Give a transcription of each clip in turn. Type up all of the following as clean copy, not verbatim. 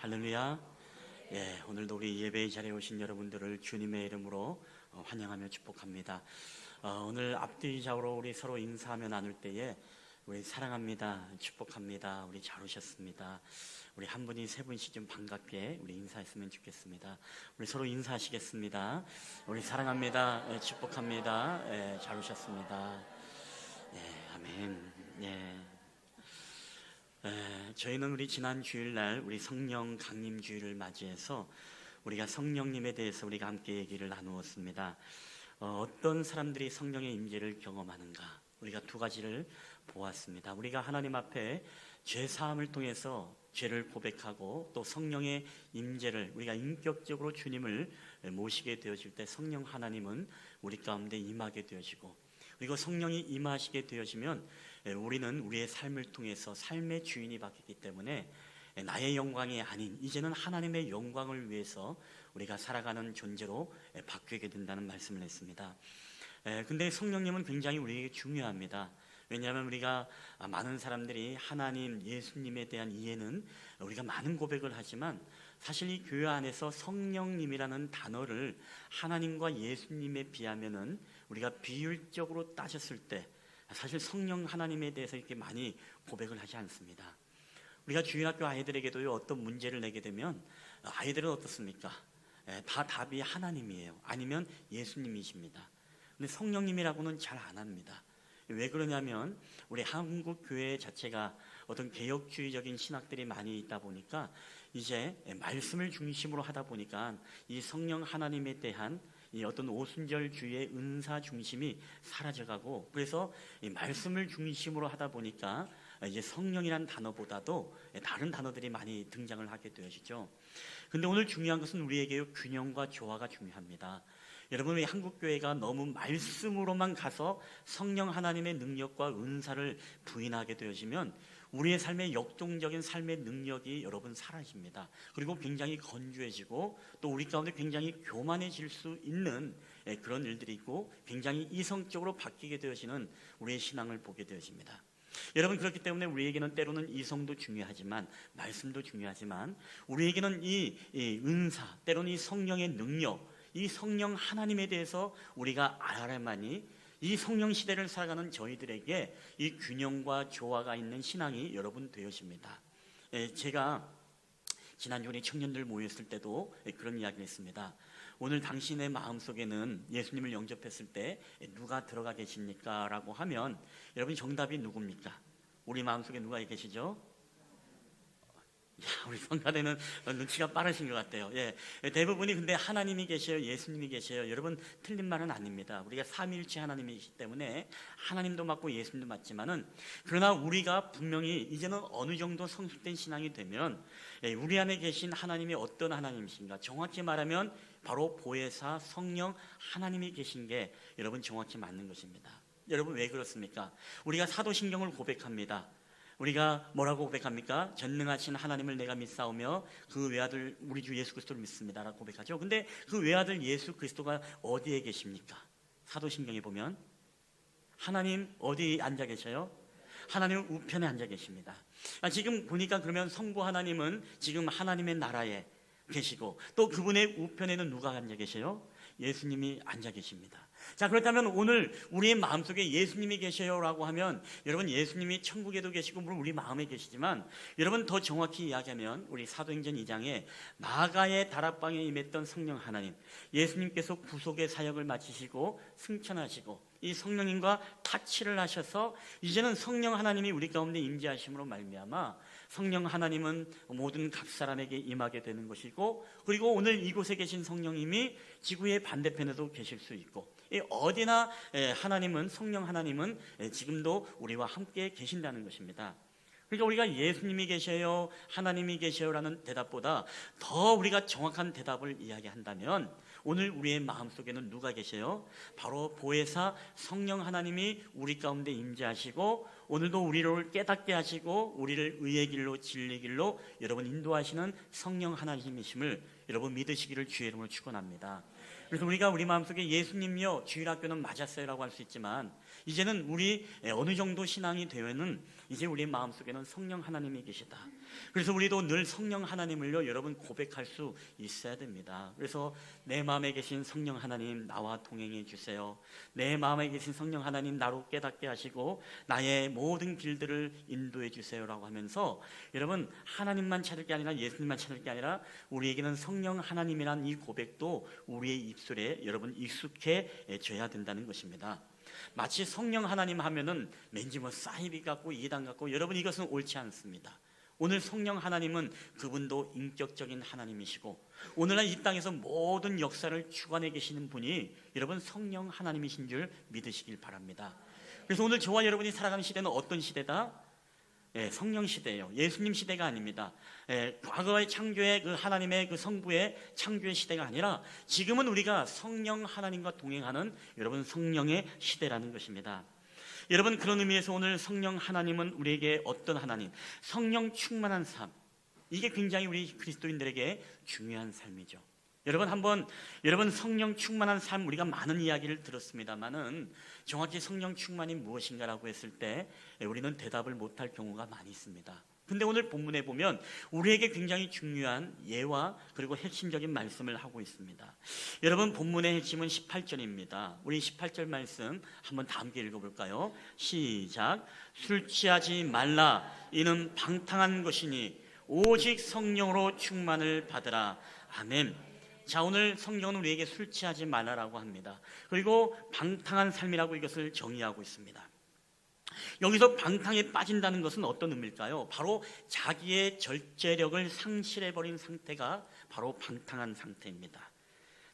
할렐루야. 오늘도 우리 예배의 자리에 오신 여러분들을 주님의 이름으로 환영하며 축복합니다. 오늘 앞뒤좌우로 우리 서로 인사하며 나눌 때에 우리 사랑합니다, 축복합니다, 우리 잘 오셨습니다, 우리 한 분이 세 분씩 좀 반갑게 우리 인사했으면 좋겠습니다. 우리 서로 인사하시겠습니다. 우리 사랑합니다, 축복합니다, 잘 오셨습니다. 아멘. 저희는 우리 지난 주일날 우리 성령 강림 주일을 맞이해서 우리가 성령님에 대해서 우리가 함께 얘기를 나누었습니다. 어떤 사람들이 성령의 임재를 경험하는가, 우리가 두 가지를 보았습니다. 우리가 하나님 앞에 죄 사함을 통해서 죄를 고백하고 또 성령의 임재를 우리가 인격적으로 주님을 모시게 되어질 때 성령 하나님은 우리 가운데 임하게 되어지고, 그리고 성령이 임하시게 되어지면 우리는 우리의 삶을 통해서 삶의 주인이 바뀌기 때문에 나의 영광이 아닌 이제는 하나님의 영광을 위해서 우리가 살아가는 존재로 바뀌게 된다는 말씀을 했습니다. 근데 성령님은 굉장히 우리에게 중요합니다. 왜냐하면 우리가 많은 사람들이 하나님, 예수님에 대한 이해는 우리가 많은 고백을 하지만 사실 이 교회 안에서 성령님이라는 단어를 하나님과 예수님에 비하면은 우리가 비율적으로 따졌을 때 사실 성령 하나님에 대해서 이렇게 많이 고백을 하지 않습니다. 우리가 주일학교 아이들에게도 어떤 문제를 내게 되면 아이들은 어떻습니까? 다 답이 하나님이에요. 아니면 예수님이십니다. 근데 성령님이라고는 잘 안 합니다. 왜 그러냐면 우리 한국 교회 자체가 어떤 개혁주의적인 신학들이 많이 있다 보니까 이제 말씀을 중심으로 하다 보니까 이 성령 하나님에 대한 이 어떤 오순절주의의 은사 중심이 사라져가고, 그래서 이 말씀을 중심으로 하다 보니까 이제 성령이란 단어보다도 다른 단어들이 많이 등장을 하게 되어지죠. 근데 오늘 중요한 것은 우리에게 균형과 조화가 중요합니다. 여러분, 우리 한국교회가 너무 말씀으로만 가서 성령 하나님의 능력과 은사를 부인하게 되어지면 우리의 삶의 역동적인 삶의 능력이 여러분 사라집니다. 그리고 굉장히 건조해지고 또 우리 가운데 굉장히 교만해질 수 있는 그런 일들이 있고 굉장히 이성적으로 바뀌게 되어지는 우리의 신앙을 보게 되어집니다. 여러분, 그렇기 때문에 우리에게는 때로는 이성도 중요하지만 말씀도 중요하지만 우리에게는 이 은사, 때로는 이 성령의 능력, 이 성령 하나님에 대해서 우리가 알아야만이 이 성령 시대를 살아가는 저희들에게 이 균형과 조화가 있는 신앙이 여러분 되어집니다. 제가 지난주 우리 청년들 모였을 때도 그런 이야기를 했습니다. 오늘 당신의 마음속에는 예수님을 영접했을 때 누가 들어가 계십니까? 라고 하면 여러분 정답이 누굽니까? 우리 마음속에 누가 계시죠? 우리 성가대는 눈치가 빠르신 것 같아요. 대부분이 근데 하나님이 계셔요, 예수님이 계셔요. 여러분, 틀린 말은 아닙니다. 우리가 삼위일체 하나님이시기 때문에 하나님도 맞고 예수님도 맞지만은, 그러나 우리가 분명히 이제는 어느 정도 성숙된 신앙이 되면 우리 안에 계신 하나님이 어떤 하나님이신가, 정확히 말하면 바로 보혜사 성령 하나님이 계신 게 여러분 정확히 맞는 것입니다. 여러분, 왜 그렇습니까? 우리가 사도신경을 고백합니다. 우리가 뭐라고 고백합니까? 전능하신 하나님을 내가 믿사오며 그 외아들 우리 주 예수 그리스도를 믿습니다 라고 고백하죠. 근데 그 외아들 예수 그리스도가 어디에 계십니까? 사도신경에 보면 하나님 어디 앉아 계셔요? 하나님 우편에 앉아 계십니다. 지금 보니까 그러면 성부 하나님은 지금 하나님의 나라에 계시고 또 그분의 우편에는 누가 앉아 계세요? 예수님이 앉아 계십니다. 자, 그렇다면 오늘 우리의 마음속에 예수님이 계셔요라고 하면 여러분, 예수님이 천국에도 계시고 물론 우리 마음에 계시지만 여러분, 더 정확히 이야기하면 우리 사도행전 2장에 마가의 다락방에 임했던 성령 하나님, 예수님께서 구속의 사역을 마치시고 승천하시고 이 성령님과 타치를 하셔서 이제는 성령 하나님이 우리 가운데 임재하심으로 말미암아 성령 하나님은 모든 각 사람에게 임하게 되는 것이고, 그리고 오늘 이곳에 계신 성령님이 지구의 반대편에도 계실 수 있고 어디나 하나님은, 성령 하나님은 지금도 우리와 함께 계신다는 것입니다. 그러니까 우리가 예수님이 계셔요, 하나님이 계셔요라는 대답보다 더 우리가 정확한 대답을 이야기한다면 오늘 우리의 마음속에는 누가 계셔요? 바로 보혜사 성령 하나님이 우리 가운데 임재하시고 오늘도 우리를 깨닫게 하시고 우리를 의의 길로 진리 길로 여러분 인도하시는 성령 하나님이심을 여러분 믿으시기를 주의 이름으로 축원합니다. 그래서 우리가 우리 마음속에 예수님이요, 주일학교는 맞았어요 라고 할 수 있지만 이제는 우리 어느 정도 신앙이 되면은 이제 우리 마음속에는 성령 하나님이 계시다. 그래서 우리도 늘 성령 하나님을요, 여러분 고백할 수 있어야 됩니다. 그래서 내 마음에 계신 성령 하나님, 나와 동행해 주세요. 내 마음에 계신 성령 하나님, 나로 깨닫게 하시고 나의 모든 길들을 인도해 주세요라고 하면서 여러분, 하나님만 찾을 게 아니라 예수님만 찾을 게 아니라 우리에게는 성령 하나님이란 이 고백도 우리의 입술에 여러분 익숙해져야 된다는 것입니다. 마치 성령 하나님 하면은 왠지 뭐 사이비 같고 이단 같고, 여러분 이것은 옳지 않습니다. 오늘 성령 하나님은 그분도 인격적인 하나님이시고 오늘날 이 땅에서 모든 역사를 주관해 계시는 분이 여러분 성령 하나님이신 줄 믿으시길 바랍니다. 그래서 오늘 저와 여러분이 살아가는 시대는 어떤 시대다? 성령 시대예요. 예수님 시대가 아닙니다. 과거의 창조의 그 하나님의 그 성부의 창조의 시대가 아니라 지금은 우리가 성령 하나님과 동행하는 여러분 성령의 시대라는 것입니다. 여러분, 그런 의미에서 오늘 성령 하나님은 우리에게 어떤 하나님? 성령 충만한 삶. 이게 굉장히 우리 그리스도인들에게 중요한 삶이죠. 여러분 성령 충만한 삶, 우리가 많은 이야기를 들었습니다만은 정확히 성령 충만이 무엇인가라고 했을 때 우리는 대답을 못할 경우가 많이 있습니다. 근데 오늘 본문에 보면 우리에게 굉장히 중요한 예와 그리고 핵심적인 말씀을 하고 있습니다. 여러분, 본문의 핵심은 18절입니다. 우리 18절 말씀 한번 다 함께 읽어볼까요? 시작. 술 취하지 말라. 이는 방탕한 것이니 오직 성령으로 충만을 받으라. 아멘. 자, 오늘 성경은 우리에게 술 취하지 말라라고 합니다. 그리고 방탕한 삶이라고 이것을 정의하고 있습니다. 여기서 방탕에 빠진다는 것은 어떤 의미일까요? 바로 자기의 절제력을 상실해버린 상태가 바로 방탕한 상태입니다.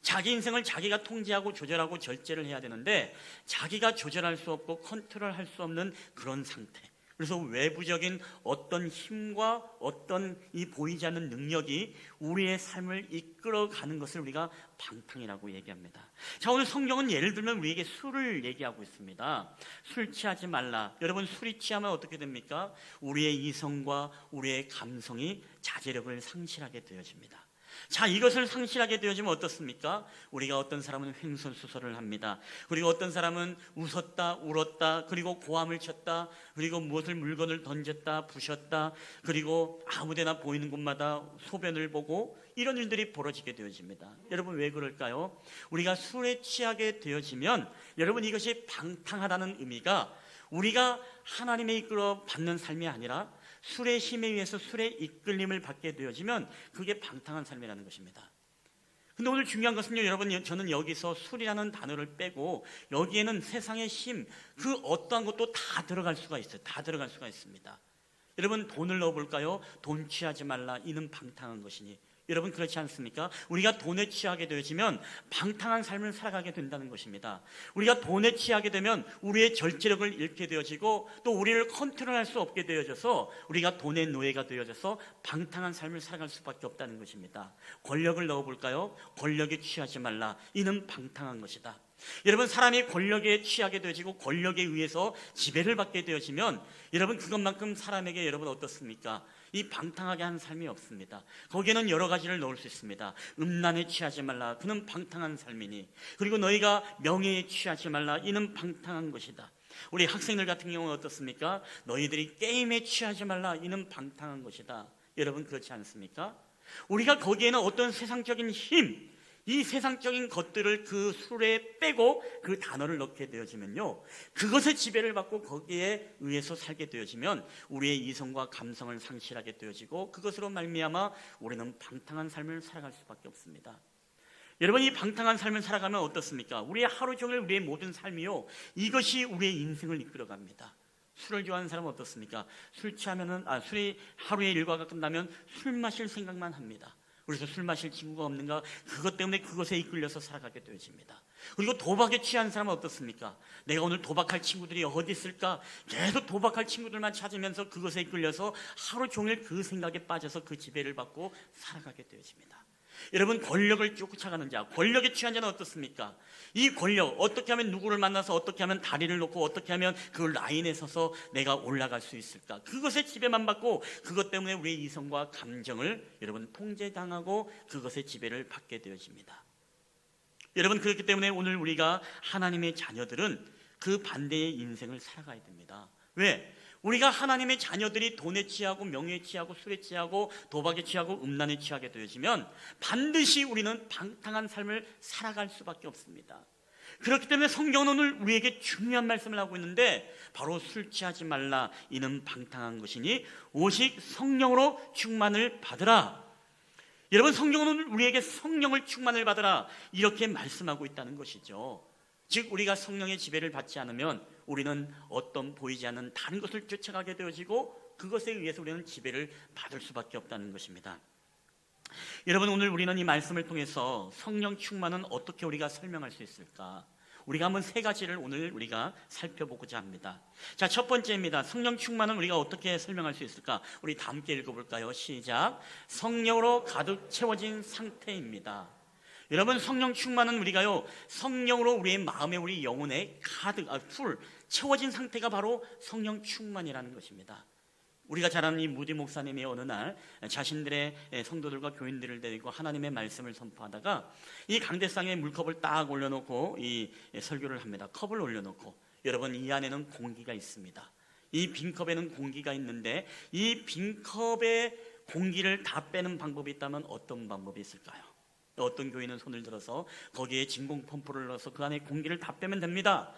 자기 인생을 자기가 통제하고 조절하고 절제를 해야 되는데 자기가 조절할 수 없고 컨트롤할 수 없는 그런 상태. 그래서 외부적인 어떤 힘과 어떤 이 보이지 않는 능력이 우리의 삶을 이끌어가는 것을 우리가 방탕이라고 얘기합니다. 자, 오늘 성경은 예를 들면 우리에게 술을 얘기하고 있습니다. 술 취하지 말라. 여러분, 술이 취하면 어떻게 됩니까? 우리의 이성과 우리의 감성이 자제력을 상실하게 되어집니다. 자, 이것을 상실하게 되어지면 어떻습니까? 우리가 어떤 사람은 횡설수설을 합니다. 그리고 어떤 사람은 웃었다 울었다, 그리고 고함을 쳤다, 그리고 무엇을 물건을 던졌다 부셨다, 그리고 아무데나 보이는 곳마다 소변을 보고, 이런 일들이 벌어지게 되어집니다. 여러분, 왜 그럴까요? 우리가 술에 취하게 되어지면 여러분, 이것이 방탕하다는 의미가 우리가 하나님의 이끌어 받는 삶이 아니라 술의 힘에 의해서 술의 이끌림을 받게 되어지면 그게 방탕한 삶이라는 것입니다. 근데 오늘 중요한 것은요, 여러분, 저는 여기서 술이라는 단어를 빼고 여기에는 세상의 힘, 그 어떠한 것도 다 들어갈 수가 있어요. 다 들어갈 수가 있습니다. 여러분, 돈을 넣어볼까요? 돈 취하지 말라. 이는 방탕한 것이니. 여러분, 그렇지 않습니까? 우리가 돈에 취하게 되어지면 방탕한 삶을 살아가게 된다는 것입니다. 우리가 돈에 취하게 되면 우리의 절제력을 잃게 되어지고 또 우리를 컨트롤할 수 없게 되어져서 우리가 돈의 노예가 되어져서 방탕한 삶을 살아갈 수밖에 없다는 것입니다. 권력을 넣어볼까요? 권력에 취하지 말라. 이는 방탕한 것이다. 여러분, 사람이 권력에 취하게 되어지고 권력에 의해서 지배를 받게 되어지면 여러분, 그것만큼 사람에게 여러분 어떻습니까? 이 방탕하게 하는 삶이 없습니다. 거기에는 여러 가지를 넣을 수 있습니다. 음란에 취하지 말라. 그는 방탕한 삶이니. 그리고 너희가 명예에 취하지 말라. 이는 방탕한 것이다. 우리 학생들 같은 경우는 어떻습니까? 너희들이 게임에 취하지 말라. 이는 방탕한 것이다. 여러분, 그렇지 않습니까? 우리가 거기에는 어떤 세상적인 힘, 이 세상적인 것들을 그 술에 빼고 그 단어를 넣게 되어지면요, 그것의 지배를 받고 거기에 의해서 살게 되어지면 우리의 이성과 감성을 상실하게 되어지고 그것으로 말미암아 우리는 방탕한 삶을 살아갈 수밖에 없습니다. 여러분, 이 방탕한 삶을 살아가면 어떻습니까? 우리의 하루 종일 우리의 모든 삶이요, 이것이 우리의 인생을 이끌어갑니다. 술을 좋아하는 사람은 어떻습니까? 술이 하루의 일과가 끝나면 술 마실 생각만 합니다. 그래서 술 마실 친구가 없는가? 그것 때문에 그것에 이끌려서 살아가게 되어집니다. 그리고 도박에 취한 사람은 어떻습니까? 내가 오늘 도박할 친구들이 어디 있을까? 계속 도박할 친구들만 찾으면서 그것에 이끌려서 하루 종일 그 생각에 빠져서 그 지배를 받고 살아가게 되어집니다. 여러분, 권력을 쫓아가는 자, 권력에 취한 자는 어떻습니까? 이 권력, 어떻게 하면 누구를 만나서 어떻게 하면 다리를 놓고 어떻게 하면 그 라인에 서서 내가 올라갈 수 있을까? 그것에 지배만 받고 그것 때문에 우리의 이성과 감정을 여러분 통제당하고 그것의 지배를 받게 되어집니다. 여러분, 그렇기 때문에 오늘 우리가 하나님의 자녀들은 그 반대의 인생을 살아가야 됩니다. 왜? 우리가 하나님의 자녀들이 돈에 취하고 명예에 취하고 술에 취하고 도박에 취하고 음란에 취하게 되어지면 반드시 우리는 방탕한 삶을 살아갈 수밖에 없습니다. 그렇기 때문에 성경은 오늘 우리에게 중요한 말씀을 하고 있는데, 바로 술 취하지 말라, 이는 방탕한 것이니 오직 성령으로 충만을 받으라. 여러분, 성경은 오늘 우리에게 성령을 충만을 받으라 이렇게 말씀하고 있다는 것이죠. 즉 우리가 성령의 지배를 받지 않으면 우리는 어떤 보이지 않는 다른 것을 쫓아가게 되어지고 그것에 의해서 우리는 지배를 받을 수밖에 없다는 것입니다. 여러분, 오늘 우리는 이 말씀을 통해서 성령 충만은 어떻게 우리가 설명할 수 있을까? 우리가 한번 세 가지를 오늘 우리가 살펴보고자 합니다. 자, 첫 번째입니다. 성령 충만은 우리가 어떻게 설명할 수 있을까? 우리 다 함께 읽어볼까요? 시작. 성령으로 가득 채워진 상태입니다. 여러분, 성령 충만은 우리가요, 성령으로 우리의 마음에, 우리 영혼에 가득 풀 채워진 상태가 바로 성령 충만이라는 것입니다. 우리가 잘 아는 이 무디 목사님이 어느 날 자신들의 성도들과 교인들을 데리고 하나님의 말씀을 선포하다가 이 강대상에 물컵을 딱 올려놓고 이 설교를 합니다. 컵을 올려놓고, 여러분, 이 안에는 공기가 있습니다. 이 빈컵에는 공기가 있는데 이 빈컵에 공기를 다 빼는 방법이 있다면 어떤 방법이 있을까요? 어떤 교인은 손을 들어서 거기에 진공 펌프를 넣어서 그 안에 공기를 다 빼면 됩니다.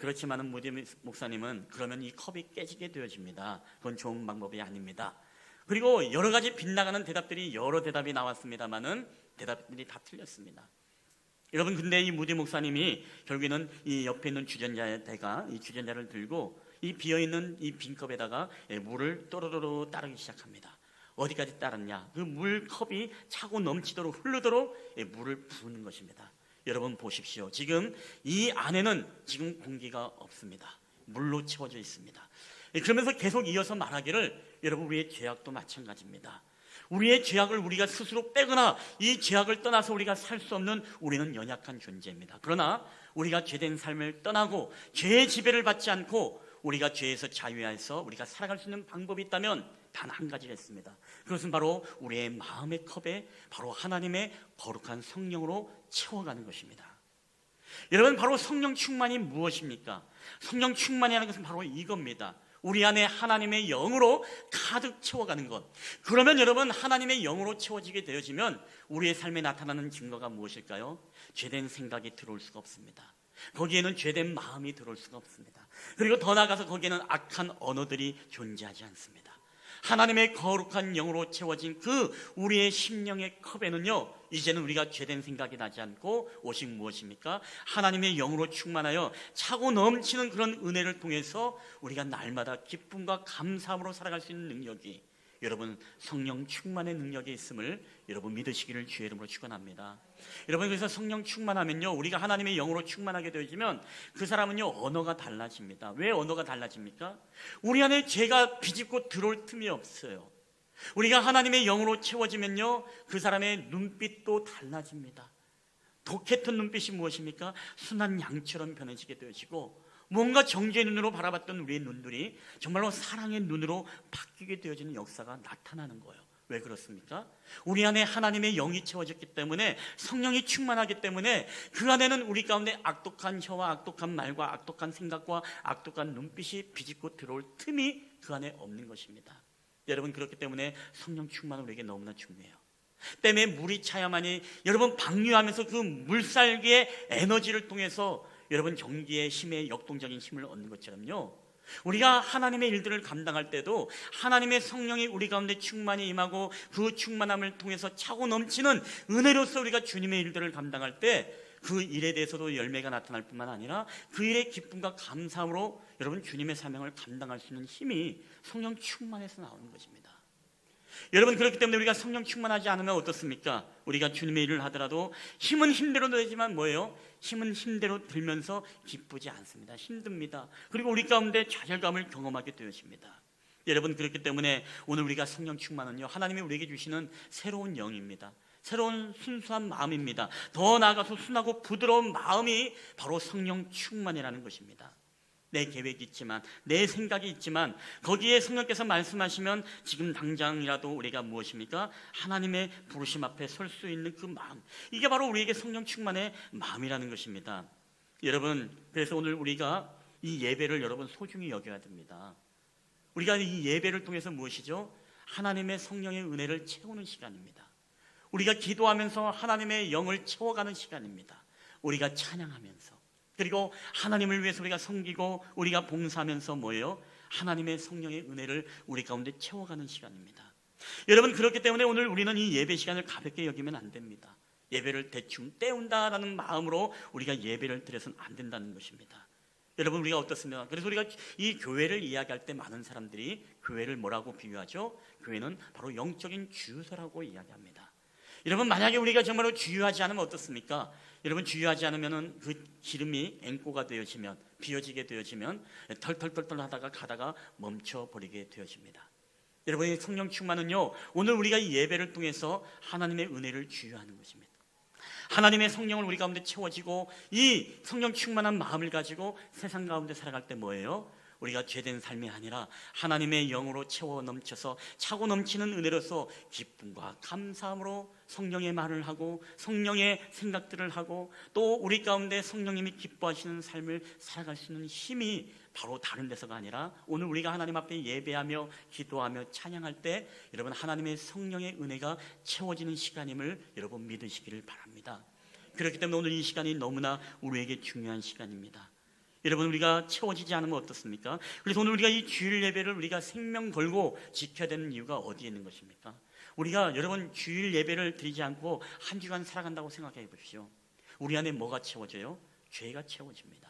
그렇지만은 무디 목사님은 그러면 이 컵이 깨지게 되어집니다. 그건 좋은 방법이 아닙니다. 그리고 여러 가지 빗나가는 대답들이, 여러 대답이 나왔습니다만은 대답들이 다 틀렸습니다. 여러분, 근데 이 무디 목사님이 결국에는 이 옆에 있는 주전자에다가 이 주전자를 들고 이 비어있는 이 빈컵에다가 물을 또르르르 따르기 시작합니다. 어디까지 따랐냐? 그 물컵이 차고 넘치도록 흐르도록 물을 부는 것입니다. 여러분 보십시오. 지금 이 안에는 지금 공기가 없습니다. 물로 채워져 있습니다. 그러면서 계속 이어서 말하기를, 여러분, 우리의 죄악도 마찬가지입니다. 우리의 죄악을 우리가 스스로 빼거나 이 죄악을 떠나서 우리가 살 수 없는 우리는 연약한 존재입니다. 그러나 우리가 죄된 삶을 떠나고 죄의 지배를 받지 않고 우리가 죄에서 자유해서 우리가 살아갈 수 있는 방법이 있다면 단 한 가지가 있습니다. 그것은 바로 우리의 마음의 컵에 바로 하나님의 거룩한 성령으로 채워가는 것입니다. 여러분, 바로 성령 충만이 무엇입니까? 성령 충만이라는 것은 바로 이겁니다. 우리 안에 하나님의 영으로 가득 채워가는 것. 그러면 여러분, 하나님의 영으로 채워지게 되어지면 우리의 삶에 나타나는 증거가 무엇일까요? 죄된 생각이 들어올 수가 없습니다. 거기에는 죄된 마음이 들어올 수가 없습니다. 그리고 더 나아가서 거기에는 악한 언어들이 존재하지 않습니다. 하나님의 거룩한 영으로 채워진 그 우리의 심령의 컵에는요, 이제는 우리가 죄된 생각이 나지 않고 오직 무엇입니까? 하나님의 영으로 충만하여 차고 넘치는 그런 은혜를 통해서 우리가 날마다 기쁨과 감사함으로 살아갈 수 있는 능력이, 여러분, 성령 충만의 능력이 있음을 여러분 믿으시기를 주의 이름으로 축원합니다. 여러분, 그래서 성령 충만하면요, 우리가 하나님의 영으로 충만하게 되어지면 그 사람은요, 언어가 달라집니다. 왜 언어가 달라집니까? 우리 안에 죄가 비집고 들어올 틈이 없어요. 우리가 하나님의 영으로 채워지면요, 그 사람의 눈빛도 달라집니다. 독했던 눈빛이 무엇입니까? 순한 양처럼 변해지게 되어지고, 뭔가 정죄의 눈으로 바라봤던 우리의 눈들이 정말로 사랑의 눈으로 바뀌게 되어지는 역사가 나타나는 거예요. 왜 그렇습니까? 우리 안에 하나님의 영이 채워졌기 때문에, 성령이 충만하기 때문에 그 안에는 우리 가운데 악독한 혀와 악독한 말과 악독한 생각과 악독한 눈빛이 비집고 들어올 틈이 그 안에 없는 것입니다. 여러분, 그렇기 때문에 성령 충만은 우리에게 너무나 중요해요. 땀에 물이 차야만이, 여러분, 방류하면서 그 물살기의 에너지를 통해서 여러분 전기의 힘의 역동적인 힘을 얻는 것처럼요, 우리가 하나님의 일들을 감당할 때도 하나님의 성령이 우리 가운데 충만히 임하고 그 충만함을 통해서 차고 넘치는 은혜로서 우리가 주님의 일들을 감당할 때 그 일에 대해서도 열매가 나타날 뿐만 아니라 그 일의 기쁨과 감사함으로 여러분 주님의 사명을 감당할 수 있는 힘이 성령 충만해서 나오는 것입니다. 여러분, 그렇기 때문에 우리가 성령 충만하지 않으면 어떻습니까? 우리가 주님의 일을 하더라도 힘은 힘대로 되지만 뭐예요? 힘은 힘대로 들면서 기쁘지 않습니다. 힘듭니다. 그리고 우리 가운데 좌절감을 경험하게 되어집니다. 여러분, 그렇기 때문에 오늘 우리가 성령 충만은요, 하나님이 우리에게 주시는 새로운 영입니다. 새로운 순수한 마음입니다. 더 나아가서 순하고 부드러운 마음이 바로 성령 충만이라는 것입니다. 내 계획이 있지만, 내 생각이 있지만 거기에 성령께서 말씀하시면 지금 당장이라도 우리가 무엇입니까? 하나님의 부르심 앞에 설 수 있는 그 마음, 이게 바로 우리에게 성령 충만의 마음이라는 것입니다. 여러분, 그래서 오늘 우리가 이 예배를 여러분 소중히 여겨야 됩니다. 우리가 이 예배를 통해서 무엇이죠? 하나님의 성령의 은혜를 채우는 시간입니다. 우리가 기도하면서 하나님의 영을 채워가는 시간입니다. 우리가 찬양하면서, 그리고 하나님을 위해서 우리가 섬기고 우리가 봉사하면서 뭐예요? 하나님의 성령의 은혜를 우리 가운데 채워가는 시간입니다. 여러분, 그렇기 때문에 오늘 우리는 이 예배 시간을 가볍게 여기면 안 됩니다. 예배를 대충 때운다라는 마음으로 우리가 예배를 드려서는 안 된다는 것입니다. 여러분, 우리가 어떻습니까? 그래서 우리가 이 교회를 이야기할 때 많은 사람들이 교회를 뭐라고 비유하죠? 교회는 바로 영적인 주유소라고 이야기합니다. 여러분, 만약에 우리가 정말로 주유하지 않으면 어떻습니까? 여러분, 주유하지 않으면 그 기름이 앵꼬가 되어지면, 비어지게 되어지면 털털털털 하다가 가다가 멈춰버리게 되어집니다. 여러분, 성령 충만은요, 오늘 우리가 이 예배를 통해서 하나님의 은혜를 주유하는 것입니다. 하나님의 성령을 우리 가운데 채워지고 이 성령 충만한 마음을 가지고 세상 가운데 살아갈 때 뭐예요? 우리가 죄된 삶이 아니라 하나님의 영으로 채워 넘쳐서 차고 넘치는 은혜로서 기쁨과 감사함으로 성령의 말을 하고 성령의 생각들을 하고 또 우리 가운데 성령님이 기뻐하시는 삶을 살아갈 수 있는 힘이 바로 다른 데서가 아니라 오늘 우리가 하나님 앞에 예배하며 기도하며 찬양할 때 여러분, 하나님의 성령의 은혜가 채워지는 시간임을 여러분 믿으시기를 바랍니다. 그렇기 때문에 오늘 이 시간이 너무나 우리에게 중요한 시간입니다. 여러분, 우리가 채워지지 않으면 어떻습니까? 그래서 오늘 우리가 이 주일 예배를 우리가 생명 걸고 지켜야 되는 이유가 어디에 있는 것입니까? 우리가 여러분 주일 예배를 드리지 않고 한 주간 살아간다고 생각해 보십시오. 우리 안에 뭐가 채워져요? 죄가 채워집니다.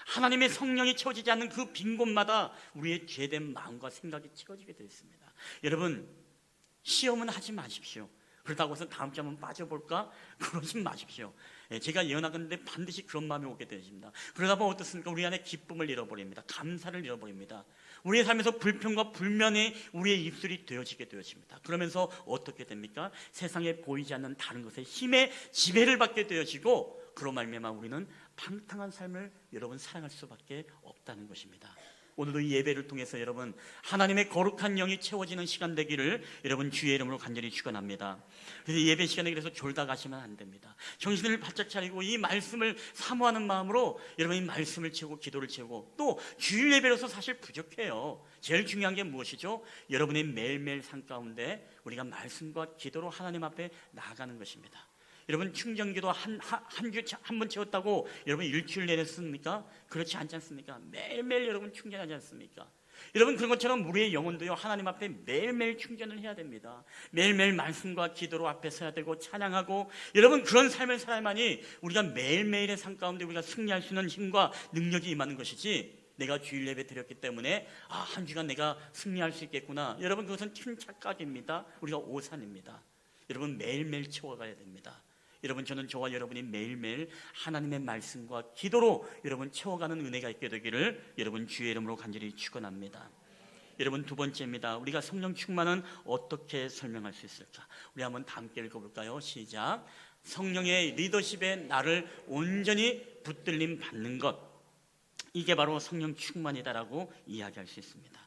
하나님의 성령이 채워지지 않는 그 빈 곳마다 우리의 죄된 마음과 생각이 채워지게 되어 있습니다. 여러분, 시험은 하지 마십시오. 그렇다고 해서 다음 주에 한번 빠져볼까? 그러지 마십시오. 제가 예언하건대 반드시 그런 마음이 오게 되십니다. 그러다 보면 어떻습니까? 우리 안에 기쁨을 잃어버립니다. 감사를 잃어버립니다. 우리의 삶에서 불평과 불면에 우리의 입술이 되어지게 되어집니다. 그러면서 어떻게 됩니까? 세상에 보이지 않는 다른 것의 힘에 지배를 받게 되어지고 그로 말미암아 우리는 방탕한 삶을 여러분 살아갈 수밖에 없다는 것입니다. 오늘도 이 예배를 통해서 여러분 하나님의 거룩한 영이 채워지는 시간 되기를 여러분 주의 이름으로 간절히 축원합니다. 그래서 예배 시간에 그래서 졸다 가시면 안 됩니다. 정신을 바짝 차리고 이 말씀을 사모하는 마음으로 여러분 이 말씀을 채우고 기도를 채우고 또 주일 예배로서 사실 부족해요. 제일 중요한 게 무엇이죠? 여러분의 매일매일 삶 가운데 우리가 말씀과 기도로 하나님 앞에 나아가는 것입니다. 여러분 충전기도 한 번 채웠다고 여러분 일주일 내내 씁니까? 그렇지 않지 않습니까? 매일매일 여러분 충전하지 않습니까? 여러분 그런 것처럼 우리의 영혼도요 하나님 앞에 매일매일 충전을 해야 됩니다. 매일매일 말씀과 기도로 앞에 서야 되고 찬양하고 여러분 그런 삶을 살아야만이 우리가 매일매일의 삶 가운데 우리가 승리할 수 있는 힘과 능력이 임하는 것이지 내가 주일 예배 드렸기 때문에 한 주간 내가 승리할 수 있겠구나. 여러분 그것은 큰 착각입니다. 우리가 오산입니다. 여러분 매일매일 채워가야 됩니다. 여러분 저는 저와 여러분이 매일매일 하나님의 말씀과 기도로 여러분 채워가는 은혜가 있게 되기를 여러분 주의 이름으로 간절히 축원합니다. 여러분 두 번째입니다. 우리가 성령 충만은 어떻게 설명할 수 있을까? 우리 한번 다 함께 읽어볼까요? 시작. 성령의 리더십에 나를 온전히 붙들림 받는 것, 이게 바로 성령 충만이다라고 이야기할 수 있습니다.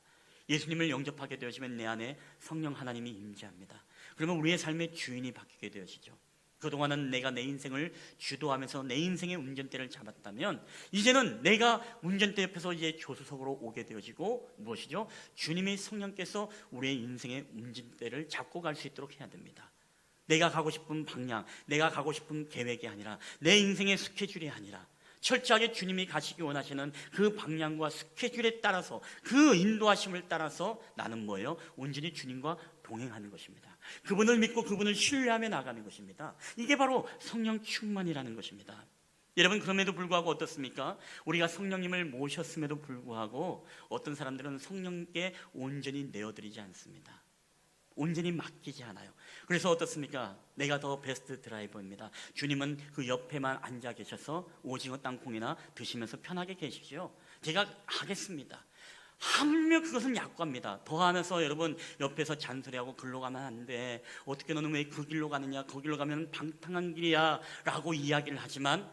예수님을 영접하게 되어지면 내 안에 성령 하나님이 임재합니다. 그러면 우리의 삶의 주인이 바뀌게 되어지죠. 그동안은 내가 내 인생을 주도하면서 내 인생의 운전대를 잡았다면 이제는 내가 운전대 옆에서 이제 조수석으로 오게 되어지고 무엇이죠? 주님의 성령께서 우리의 인생의 운전대를 잡고 갈 수 있도록 해야 됩니다. 내가 가고 싶은 방향, 내가 가고 싶은 계획이 아니라 내 인생의 스케줄이 아니라 철저하게 주님이 가시기 원하시는 그 방향과 스케줄에 따라서 그 인도하심을 따라서 나는 뭐예요? 온전히 주님과 동행하는 것입니다. 그분을 믿고 그분을 신뢰하며 나가는 것입니다. 이게 바로 성령 충만이라는 것입니다. 여러분 그럼에도 불구하고 어떻습니까? 우리가 성령님을 모셨음에도 불구하고 어떤 사람들은 성령께 온전히 내어드리지 않습니다. 온전히 맡기지 않아요. 그래서 어떻습니까? 내가 더 베스트 드라이버입니다. 주님은 그 옆에만 앉아 계셔서 오징어 땅콩이나 드시면서 편하게 계십시오. 제가 하겠습니다. 하물며 그것은 약과입니다. 더하면서 여러분 옆에서 잔소리하고 글로 가면 안 돼. 어떻게 너는 왜 그 길로 가느냐? 그 길로 가면 방탕한 길이야 라고 이야기를 하지만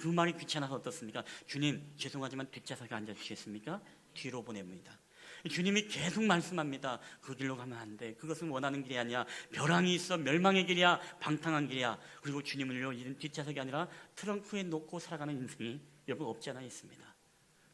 그 말이 귀찮아서 어떻습니까? 주님 죄송하지만 뒷좌석에 앉아주시겠습니까? 뒤로 보냅니다. 주님이 계속 말씀합니다. 그 길로 가면 안 돼. 그것은 원하는 길이 아니야. 벼랑이 있어. 멸망의 길이야. 방탕한 길이야. 그리고 주님을요 이젠 뒷좌석이 아니라 트렁크에 놓고 살아가는 인생이 여러분 없지 않아 있습니다.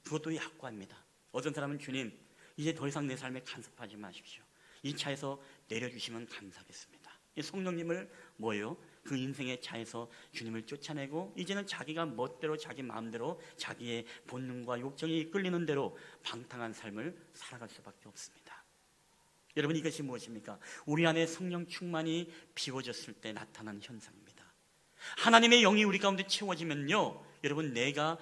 그것도 약과입니다. 어떤 사람은 주님 이제 더 이상 내 삶에 간섭하지 마십시오. 이 차에서 내려주시면 감사하겠습니다. 성령님을 뭐예요? 그 인생의 차에서 주님을 쫓아내고 이제는 자기가 멋대로 자기 마음대로 자기의 본능과 욕정이 이끌리는 대로 방탕한 삶을 살아갈 수밖에 없습니다. 여러분, 이것이 무엇입니까? 우리 안에 성령 충만이 비워졌을 때 나타난 현상입니다. 하나님의 영이 우리 가운데 채워지면요, 여러분, 내가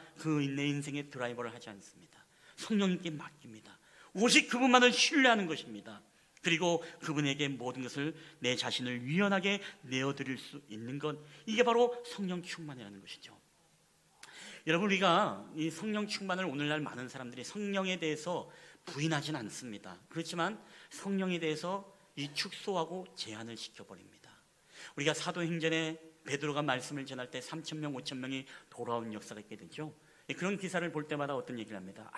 내 인생의 드라이버를 하지 않습니다. 성령님께 맡깁니다. 오직 그분만을 신뢰하는 것입니다. 그리고 그분에게 모든 것을 내 자신을 유연하게 내어드릴 수 있는 것, 이게 바로 성령 충만이라는 것이죠. 여러분, 우리가 이 성령 충만을 오늘날 많은 사람들이 성령에 대해서 부인하진 않습니다. 그렇지만 성령에 대해서 이 축소하고 제한을 시켜버립니다. 우리가 사도행전에 베드로가 말씀을 전할 때 3,000명, 5,000명이 돌아온 역사가 있게 되죠. 그런 기사를 볼 때마다 어떤 얘기를 합니다.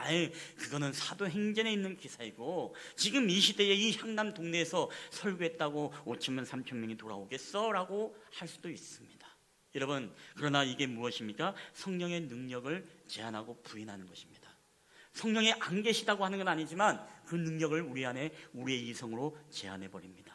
그거는 사도행전에 있는 기사이고 지금 이 시대에 이 향남 동네에서 설교했다고 5,000명, 3,000명이 돌아오겠어? 라고 할 수도 있습니다. 여러분, 그러나 이게 무엇입니까? 성령의 능력을 제한하고 부인하는 것입니다. 성령이 안 계시다고 하는 건 아니지만 그 능력을 우리 안에 우리의 이성으로 제한해버립니다.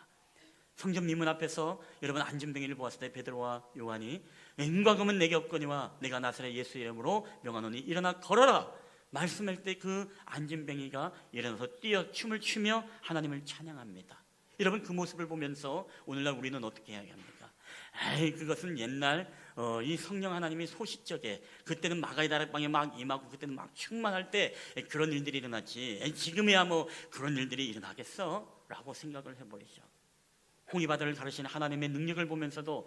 성전 미문 앞에서 여러분 안진뱅이를 보았을 때 베드로와 요한이 은과 금은 내게 없거니와 내가 나사렛 예수 이름으로 명하노니 일어나 걸어라 말씀할 때 그 안진뱅이가 일어나서 뛰어 춤을 추며 하나님을 찬양합니다. 여러분, 그 모습을 보면서 오늘날 우리는 어떻게 해야 합니까? 그것은 옛날 이 성령 하나님이 소시적에 그때는 마가의 다락방에 막 임하고 그때는 막 충만할 때 그런 일들이 일어났지 지금이야 뭐 그런 일들이 일어나겠어? 라고 생각을 해버리죠. 홍해바다를 가르치는 하나님의 능력을 보면서도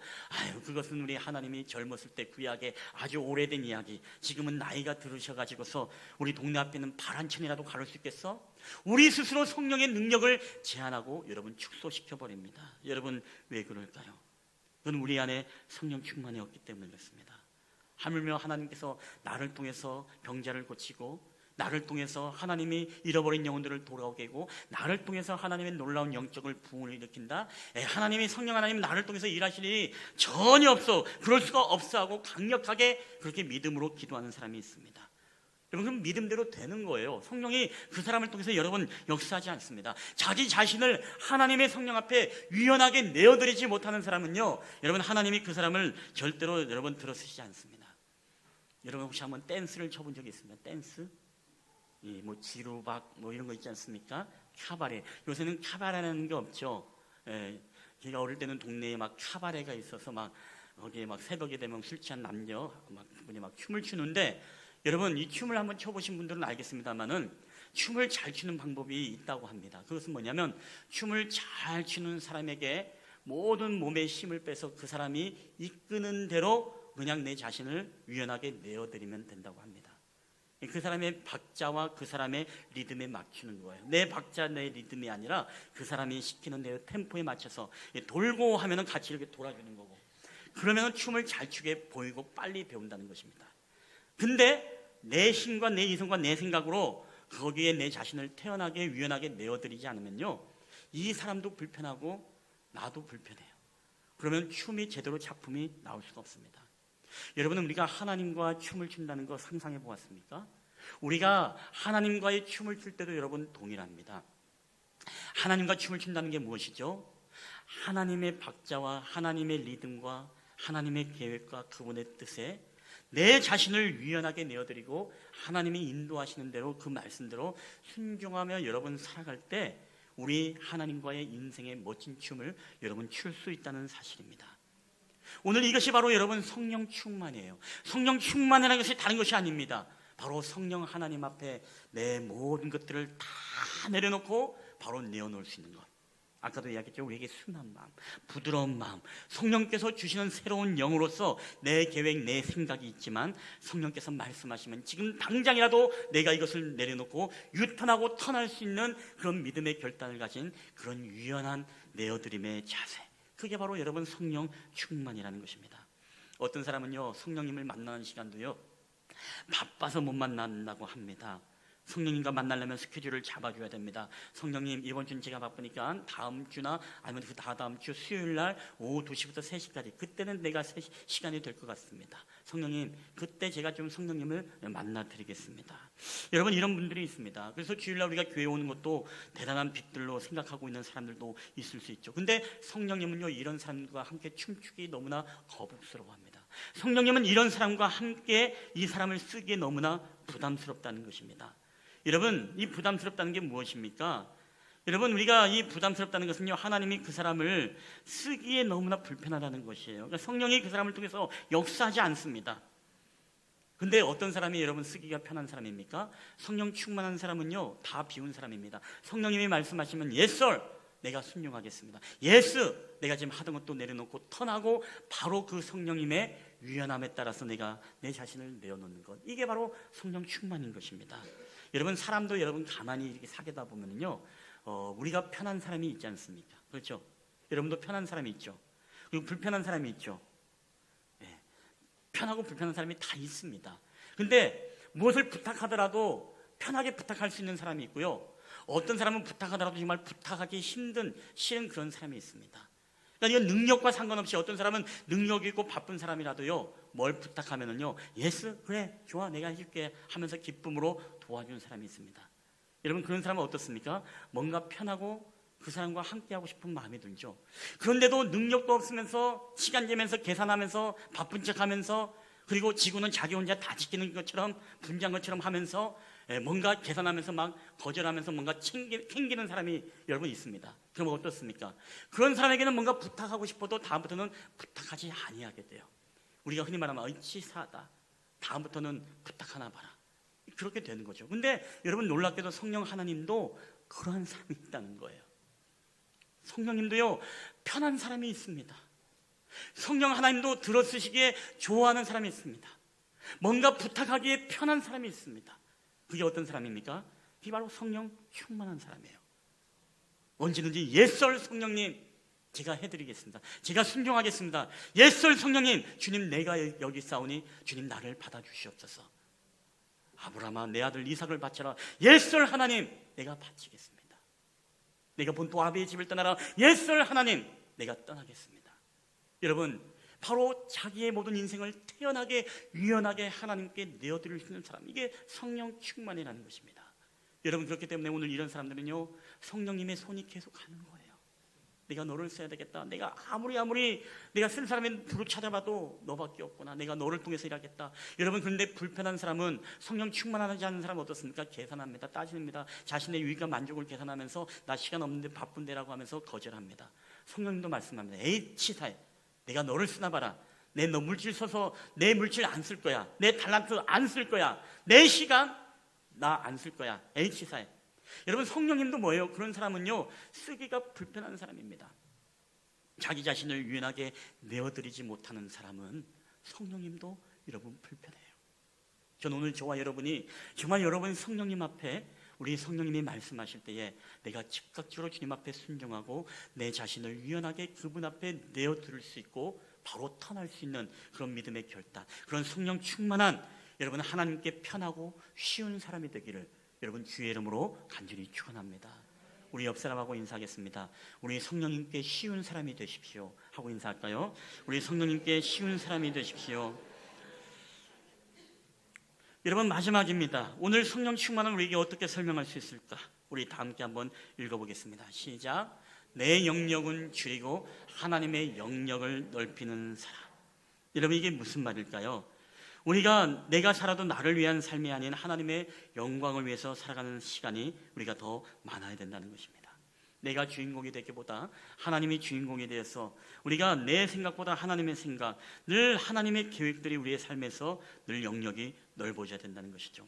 그것은 우리 하나님이 젊었을 때 구약에 아주 오래된 이야기, 지금은 나이가 들으셔가지고서 우리 동네 앞에 있는 바란천이라도 가를 수 있겠어? 우리 스스로 성령의 능력을 제한하고 여러분 축소시켜버립니다. 여러분, 왜 그럴까요? 그건 우리 안에 성령 충만이 없기 때문에 그렇습니다. 하물며 하나님께서 나를 통해서 병자를 고치고 나를 통해서 하나님이 잃어버린 영혼들을 돌아오게 하고 나를 통해서 하나님의 놀라운 영적을 부흥을 일으킨다. 하나님이 성령 하나님 나를 통해서 일하실 일이 전혀 없어, 그럴 수가 없어 하고 강력하게 그렇게 믿음으로 기도하는 사람이 있습니다. 여러분, 그럼 믿음대로 되는 거예요. 성령이 그 사람을 통해서 여러분 역사하지 않습니다. 자기 자신을 하나님의 성령 앞에 유연하게 내어드리지 못하는 사람은요, 여러분, 하나님이 그 사람을 절대로 여러분 들어쓰시지 않습니다. 여러분, 혹시 한번 댄스를 쳐본 적이 있습니까? 댄스? 뭐 지루박 뭐 이런 거 있지 않습니까? 카바레. 요새는 카바레라는 게 없죠. 제가 어릴 때는 동네에 막 카바레가 있어서 막 거기에 막 새벽에 되면 술 취한 남녀 막 그분이 막 춤을 추는데, 여러분, 이 춤을 한번 춰보신 분들은 알겠습니다만은 춤을 잘 추는 방법이 있다고 합니다. 그것은 뭐냐면 춤을 잘 추는 사람에게 모든 몸의 힘을 빼서 그 사람이 이끄는 대로 그냥 내 자신을 유연하게 내어드리면 된다고 합니다. 그 사람의 박자와 그 사람의 리듬에 맞추는 거예요. 내 박자, 내 리듬이 아니라 그 사람이 시키는 대로 템포에 맞춰서 돌고 하면은 같이 이렇게 돌아주는 거고, 그러면은 춤을 잘 추게 보이고 빨리 배운다는 것입니다. 근데 내 힘과 내 이성과 내 생각으로 거기에 내 자신을 태연하게 유연하게 내어드리지 않으면요, 이 사람도 불편하고 나도 불편해요. 그러면 춤이 제대로 작품이 나올 수가 없습니다. 여러분은 우리가 하나님과 춤을 춘다는 거 상상해 보았습니까? 우리가 하나님과의 춤을 출 때도 여러분 동일합니다. 하나님과 춤을 춘다는 게 무엇이죠? 하나님의 박자와 하나님의 리듬과 하나님의 계획과 그분의 뜻에 내 자신을 유연하게 내어드리고 하나님이 인도하시는 대로 그 말씀대로 순종하며 여러분 살아갈 때 우리 하나님과의 인생의 멋진 춤을 여러분 출 수 있다는 사실입니다. 오늘 이것이 바로 여러분 성령 충만이에요. 성령 충만이라는 것이 다른 것이 아닙니다. 바로 성령 하나님 앞에 내 모든 것들을 다 내려놓고 바로 내어놓을 수 있는 것. 아까도 이야기했죠. 우리에게 순한 마음, 부드러운 마음, 성령께서 주시는 새로운 영으로서 내 계획, 내 생각이 있지만 성령께서 말씀하시면 지금 당장이라도 내가 이것을 내려놓고 유턴하고 턴할 수 있는 그런 믿음의 결단을 가진 그런 유연한 내어드림의 자세, 그게 바로 여러분 성령 충만이라는 것입니다. 어떤 사람은요, 성령님을 만나는 시간도요 바빠서 못 만난다고 합니다. 성령님과 만나려면 스케줄을 잡아줘야 됩니다. 성령님, 이번 주는 제가 바쁘니까 다음 주나 아니면 그 다다음 주 수요일 날 오후 2시부터 3시까지, 그때는 내가 시간이 될 것 같습니다. 성령님, 그때 제가 좀 성령님을 만나 드리겠습니다. 여러분, 이런 분들이 있습니다. 그래서 주일날 우리가 교회 오는 것도 대단한 빚들로 생각하고 있는 사람들도 있을 수 있죠. 근데 성령님은요, 이런 사람과 함께 춤추기 너무나 거북스러워합니다. 성령님은 이런 사람과 함께 이 사람을 쓰기에 너무나 부담스럽다는 것입니다. 여러분, 이 부담스럽다는 게 무엇입니까? 여러분, 우리가 이 부담스럽다는 것은요, 하나님이 그 사람을 쓰기에 너무나 불편하다는 것이에요. 그러니까 성령이 그 사람을 통해서 역사하지 않습니다. 근데 어떤 사람이 여러분 쓰기가 편한 사람입니까? 성령 충만한 사람은요, 다 비운 사람입니다. 성령님이 말씀하시면 yes sir, 내가 순종하겠습니다. yes, 내가 지금 하던 것도 내려놓고 턴하고 바로 그 성령님의 유연함에 따라서 내가 내 자신을 내어놓는 것, 이게 바로 성령 충만인 것입니다. 여러분, 사람도 여러분 가만히 이렇게 사귀다 보면요, 우리가 편한 사람이 있지 않습니까? 그렇죠? 여러분도 편한 사람이 있죠. 그리고 불편한 사람이 있죠. 네. 편하고 불편한 사람이 다 있습니다. 근데 무엇을 부탁하더라도 편하게 부탁할 수 있는 사람이 있고요, 어떤 사람은 부탁하더라도 정말 부탁하기 힘든, 싫은 그런 사람이 있습니다. 그러니까 이건 능력과 상관없이 어떤 사람은 능력 있고 바쁜 사람이라도요, 뭘 부탁하면은요, 예스, 그래, 좋아, 내가 해줄게 하면서 기쁨으로 도와주는 사람이 있습니다. 여러분, 그런 사람은 어떻습니까? 뭔가 편하고 그 사람과 함께하고 싶은 마음이 들죠. 그런데도 능력도 없으면서 시간 재면서 계산하면서 바쁜 척하면서, 그리고 지구는 자기 혼자 다 지키는 것처럼 분주한 것처럼 하면서 뭔가 계산하면서 막 거절하면서 뭔가 캥기는 사람이 여러분 있습니다. 그럼 어떻습니까? 그런 사람에게는 뭔가 부탁하고 싶어도 다음부터는 부탁하지 아니하게 돼요. 우리가 흔히 말하면 치사하다, 다음부터는 부탁하나 봐라, 그렇게 되는 거죠. 근데 여러분, 놀랍게도 성령 하나님도 그러한 사람이 있다는 거예요. 성령님도요, 편한 사람이 있습니다. 성령 하나님도 들어쓰시기에 좋아하는 사람이 있습니다. 뭔가 부탁하기에 편한 사람이 있습니다. 그게 어떤 사람입니까? 그게 바로 성령 충만한 사람이에요. 언제든지 예설 성령님, 제가 해드리겠습니다. 제가 순종하겠습니다. 예설 성령님, 주님 내가 여기 싸우니 주님 나를 받아주시옵소서. 아브라함아, 내 아들 이삭을 바쳐라. 예설 하나님, 내가 바치겠습니다. 내가 본토 아비의 집을 떠나라. 예설 하나님, 내가 떠나겠습니다. 여러분, 바로 자기의 모든 인생을 태연하게 유연하게 하나님께 내어드릴 수 있는 사람, 이게 성령 충만이라는 것입니다. 여러분, 그렇기 때문에 오늘 이런 사람들은요, 성령님의 손이 계속 가는 거예요. 내가 너를 써야 되겠다. 내가 아무리 내가 쓴 사람의 두루 찾아봐도 너밖에 없구나. 내가 너를 통해서 일하겠다. 여러분, 그런데 불편한 사람은, 성령 충만하지 않은 사람은 어떻습니까? 계산합니다. 따집니다. 자신의 유익과 만족을 계산하면서 나 시간 없는데 바쁜데라고 하면서 거절합니다. 성령님도 말씀합니다. 에이, 치사해. 내가 너를 쓰나 봐라. 내 너 물질 써서 내 물질 안 쓸 거야. 내 달란트 안 쓸 거야. 내 시간 나 안 쓸 거야. 에이, 치사해. 여러분, 성령님도 뭐예요? 그런 사람은요, 쓰기가 불편한 사람입니다. 자기 자신을 유연하게 내어드리지 못하는 사람은 성령님도 여러분 불편해요. 저는 오늘 저와 여러분이 정말 여러분 성령님 앞에, 우리 성령님이 말씀하실 때에 내가 즉각적으로 주님 앞에 순종하고 내 자신을 유연하게 그분 앞에 내어드릴 수 있고 바로 턴할 수 있는 그런 믿음의 결단, 그런 성령 충만한 여러분 하나님께 편하고 쉬운 사람이 되기를 여러분 주의 이름으로 간절히 축원합니다. 우리 옆 사람하고 인사하겠습니다. 우리 성령님께 쉬운 사람이 되십시오 하고 인사할까요? 우리 성령님께 쉬운 사람이 되십시오. 여러분, 마지막입니다. 오늘 성령 충만을 우리에게 어떻게 설명할 수 있을까? 우리 다 함께 한번 읽어보겠습니다. 시작. 내 영역은 줄이고 하나님의 영역을 넓히는 사람. 여러분, 이게 무슨 말일까요? 우리가 내가 살아도 나를 위한 삶이 아닌 하나님의 영광을 위해서 살아가는 시간이 우리가 더 많아야 된다는 것입니다. 내가 주인공이 되기보다 하나님이 주인공이 되어서 우리가 내 생각보다 하나님의 생각, 늘 하나님의 계획들이 우리의 삶에서 늘 영역이 넓어져야 된다는 것이죠.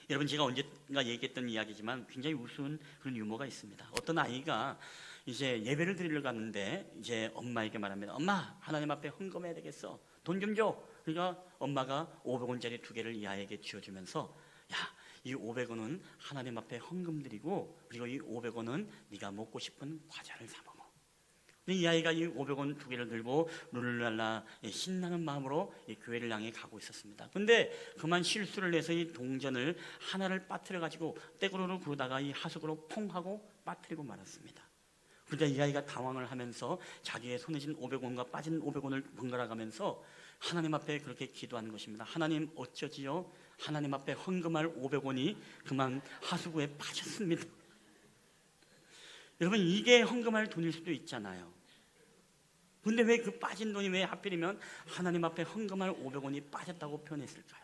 여러분, 제가 언젠가 얘기했던 이야기지만 굉장히 우스운 그런 유머가 있습니다. 어떤 아이가 이제 예배를 드리러 갔는데 이제 엄마에게 말합니다. 엄마, 하나님 앞에 헌금해야 되겠어. 돈 좀 줘. 그러니까 엄마가 500원짜리 2개를 이 아이에게 쥐어주면서, 야, 이 500원은 하나님 앞에 헌금 드리고, 그리고 이 500원은 네가 먹고 싶은 과자를 사 먹어. 이 아이가 이 500원 2개를 들고 룰루랄라 신나는 마음으로 이 교회를 향해 가고 있었습니다. 근데 그만 실수를 해서 이 동전을 하나를 빠뜨려 가지고 떼구르르 구르다가 이 하수구로 퐁 하고 빠뜨리고 말았습니다. 그러자 이 아이가 당황을 하면서 자기의 손에 쥔 500원과 빠진 500원을 번갈아 가면서 하나님 앞에 그렇게 기도하는 것입니다. 하나님 어쩌지요? 하나님 앞에 헌금할 500원이 그만 하수구에 빠졌습니다. 여러분, 이게 헌금할 돈일 수도 있잖아요. 근데 왜 그 빠진 돈이 왜 하필이면 하나님 앞에 헌금할 500원이 빠졌다고 표현했을까요?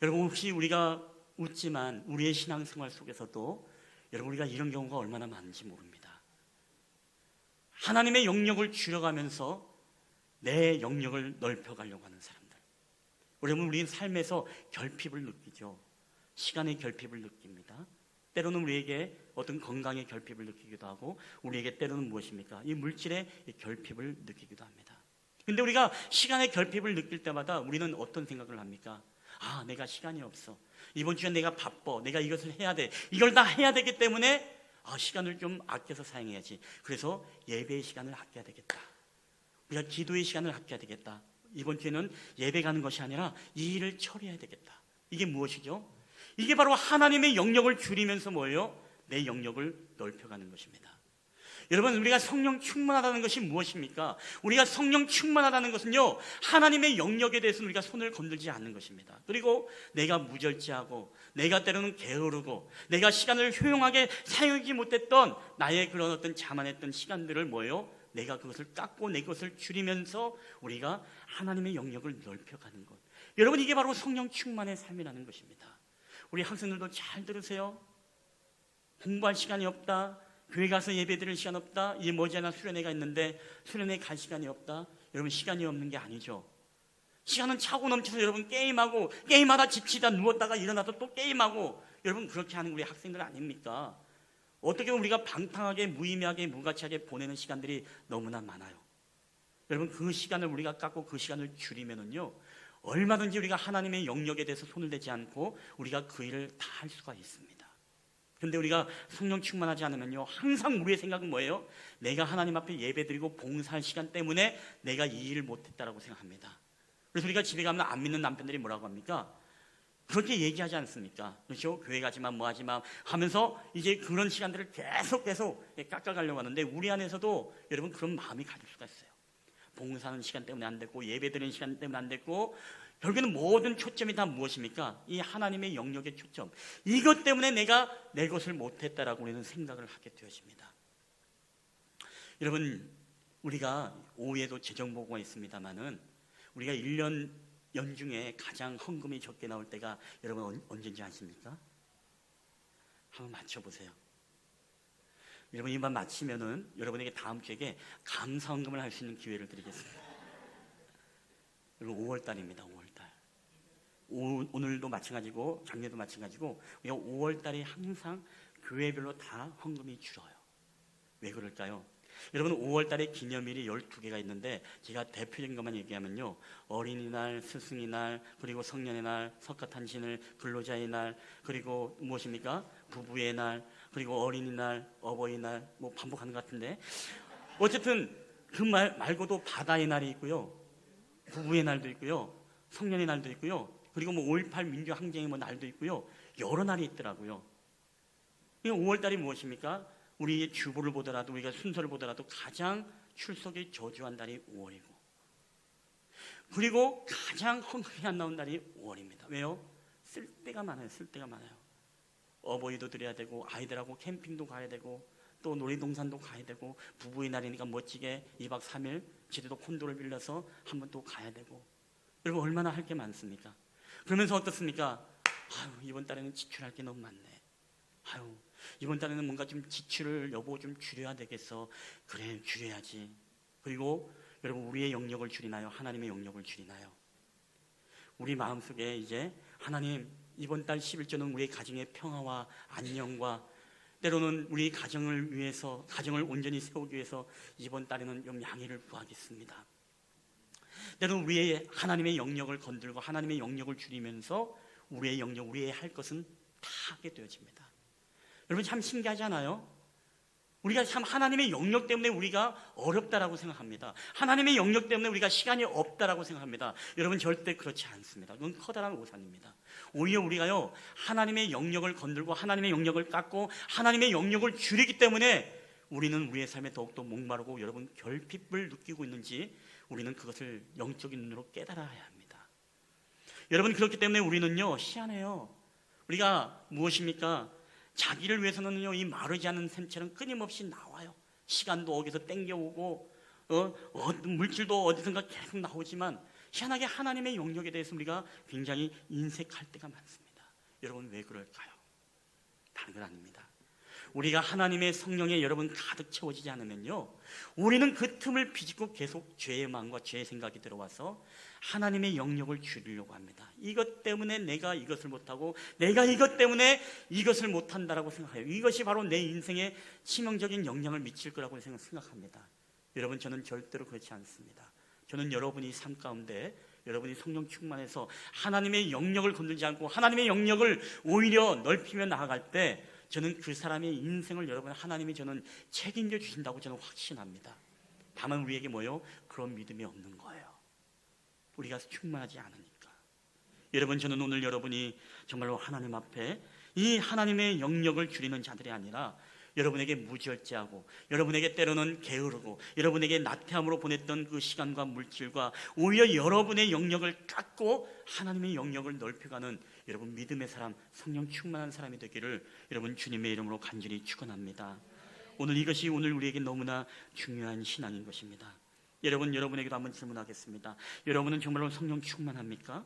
여러분, 혹시 우리가 웃지만 우리의 신앙생활 속에서도 여러분, 우리가 이런 경우가 얼마나 많은지 모릅니다. 하나님의 영역을 줄여가면서 내 영역을 넓혀가려고 하는 사람들. 여러분, 우리는 삶에서 결핍을 느끼죠. 시간의 결핍을 느낍니다. 때로는 우리에게 어떤 건강의 결핍을 느끼기도 하고, 우리에게 때로는 무엇입니까? 이 물질의 결핍을 느끼기도 합니다. 근데 우리가 시간의 결핍을 느낄 때마다 우리는 어떤 생각을 합니까? 아, 내가 시간이 없어. 이번 주에 내가 바빠. 내가 이것을 해야 돼. 이걸 다 해야 되기 때문에 시간을 좀 아껴서 사용해야지. 그래서 예배의 시간을 아껴야 되겠다. 우리가 기도의 시간을 아껴야 되겠다. 이번 주에는 예배 가는 것이 아니라 이 일을 처리해야 되겠다. 이게 무엇이죠? 이게 바로 하나님의 영역을 줄이면서 뭐예요? 내 영역을 넓혀가는 것입니다. 여러분, 우리가 성령 충만하다는 것이 무엇입니까? 우리가 성령 충만하다는 것은요, 하나님의 영역에 대해서는 우리가 손을 건들지 않는 것입니다. 그리고 내가 무절제하고, 내가 때로는 게으르고, 내가 시간을 효용하게 사용하지 못했던 나의 그런 어떤 자만했던 시간들을 뭐예요? 내가 그것을 깎고 내 것을 줄이면서 우리가 하나님의 영역을 넓혀가는 것. 여러분, 이게 바로 성령 충만의 삶이라는 것입니다. 우리 학생들도 잘 들으세요. 공부할 시간이 없다. 교회 가서 예배 드릴 시간 없다. 이제 머지않아 수련회가 있는데 수련회 갈 시간이 없다. 여러분, 시간이 없는 게 아니죠. 시간은 차고 넘쳐서 여러분 게임하고, 게임하다 지치다 누웠다가 일어나서 또 게임하고, 여러분 그렇게 하는 우리 학생들 아닙니까? 어떻게 보면 우리가 방탕하게 무의미하게 무가치하게 보내는 시간들이 너무나 많아요. 여러분, 그 시간을 우리가 깎고 그 시간을 줄이면은요, 얼마든지 우리가 하나님의 영역에 대해서 손을 대지 않고 우리가 그 일을 다 할 수가 있습니다. 그런데 우리가 성령 충만하지 않으면요, 항상 우리의 생각은 뭐예요? 내가 하나님 앞에 예배드리고 봉사할 시간 때문에 내가 이 일을 못했다라고 생각합니다. 그래서 우리가 집에 가면 안 믿는 남편들이 뭐라고 합니까? 그렇게 얘기하지 않습니까? 그렇죠? 교회 가지마 뭐 하지마 하면서 이제 그런 시간들을 계속 깎아가려고 하는데, 우리 안에서도 여러분 그런 마음이 가질 수가 있어요. 봉사하는 시간 때문에 안 됐고, 예배드리는 시간 때문에 안 됐고, 결국에는 모든 초점이 다 무엇입니까? 이 하나님의 영역의 초점. 이것 때문에 내가 내 것을 못했다라고 우리는 생각을 하게 되어집니다. 여러분, 우리가 오후에도 재정보고가 있습니다만은 우리가 1년 연중에 가장 헌금이 적게 나올 때가 여러분 언제인지 아십니까? 한번 맞춰보세요. 여러분, 이만 마치면은 여러분에게 다음 주에 감사 헌금을 할 수 있는 기회를 드리겠습니다. 여러분, 5월달입니다. 5월달. 오늘도 마찬가지고 작년도 마찬가지고 우리가 5월달이 항상 교회별로 다 헌금이 줄어요. 왜 그럴까요? 여러분, 5월달에 기념일이 12개가 있는데 제가 대표적인 것만 얘기하면요, 어린이날, 스승의 날, 그리고 성년의 날, 석가탄신일, 근로자의 날, 그리고 무엇입니까? 부부의 날, 그리고 어린이날, 어버이날, 뭐 반복하는 것 같은데, 어쨌든 그 말 말고도 바다의 날이 있고요, 부부의 날도 있고요, 성년의 날도 있고요, 그리고 뭐 5.18 민주항쟁의 뭐 날도 있고요, 여러 날이 있더라고요. 5월달이 무엇입니까? 우리의 주보를 보더라도, 우리가 순서를 보더라도 가장 출석이 저조한 달이 5월이고, 그리고 가장 헌금이 안 나온 달이 5월입니다. 왜요? 쓸 데가 많아요. 쓸 데가 많아요. 어버이도 드려야 되고, 아이들하고 캠핑도 가야 되고, 또 놀이동산도 가야 되고, 부부의 날이니까 멋지게 2박 3일 제주도 콘도를 빌려서 한번 또 가야 되고, 여러분 얼마나 할 게 많습니까? 그러면서 어떻습니까? 아유, 이번 달에는 지출할 게 너무 많네. 아유, 이번 달에는 뭔가 좀 지출을 여보 좀 줄여야 되겠어. 그래, 줄여야지. 그리고 여러분, 우리의 영역을 줄이나요? 하나님의 영역을 줄이나요? 우리 마음속에 이제 하나님, 이번 달 11조는 우리의 가정의 평화와 안녕과, 때로는 우리 가정을 위해서, 가정을 온전히 세우기 위해서 이번 달에는 좀 양해를 구하겠습니다. 때로는 우리의 하나님의 영역을 건들고 하나님의 영역을 줄이면서 우리의 영역, 우리의 할 것은 다 하게 되어집니다. 여러분, 참 신기하지 않아요? 우리가 참 하나님의 영역 때문에 우리가 어렵다라고 생각합니다. 하나님의 영역 때문에 우리가 시간이 없다라고 생각합니다. 여러분, 절대 그렇지 않습니다. 그건 커다란 오산입니다. 오히려 우리가요, 하나님의 영역을 건들고 하나님의 영역을 깎고 하나님의 영역을 줄이기 때문에 우리는 우리의 삶에 더욱더 목마르고 여러분 결핍을 느끼고 있는지 우리는 그것을 영적인 눈으로 깨달아야 합니다. 여러분, 그렇기 때문에 우리는요, 희한해요. 우리가 무엇입니까? 자기를 위해서는요, 이 마르지 않은 샘처럼 끊임없이 나와요. 시간도 어디서 땡겨오고 물질도 어디선가 계속 나오지만 희한하게 하나님의 영역에 대해서 우리가 굉장히 인색할 때가 많습니다. 여러분, 왜 그럴까요? 다른 건 아닙니다. 우리가 하나님의 성령에 여러분 가득 채워지지 않으면요, 우리는 그 틈을 비집고 계속 죄의 마음과 죄의 생각이 들어와서 하나님의 영역을 줄이려고 합니다. 이것 때문에 내가 이것을 못하고 내가 이것 때문에 이것을 못한다라고 생각해요. 이것이 바로 내 인생에 치명적인 영향을 미칠 거라고 생각합니다. 여러분, 저는 절대로 그렇지 않습니다. 저는 여러분이 삶 가운데 여러분이 성령 충만해서 하나님의 영역을 건들지 않고 하나님의 영역을 오히려 넓히며 나아갈 때 저는 그 사람의 인생을 여러분 하나님이 저는 책임져 주신다고 저는 확신합니다. 다만 우리에게 뭐요? 그런 믿음이 없는 거예요. 우리가 충만하지 않으니까. 여러분, 저는 오늘 여러분이 정말로 하나님 앞에 이 하나님의 영역을 줄이는 자들이 아니라 여러분에게 무절제하고 여러분에게 때로는 게으르고 여러분에게 나태함으로 보냈던 그 시간과 물질과 오히려 여러분의 영역을 깎고 하나님의 영역을 넓혀가는 여러분 믿음의 사람, 성령 충만한 사람이 되기를 여러분 주님의 이름으로 간절히 축원합니다. 오늘 이것이 오늘 우리에게 너무나 중요한 신앙인 것입니다. 여러분에게도 한번 질문하겠습니다. 여러분은 정말로 성령 충만합니까?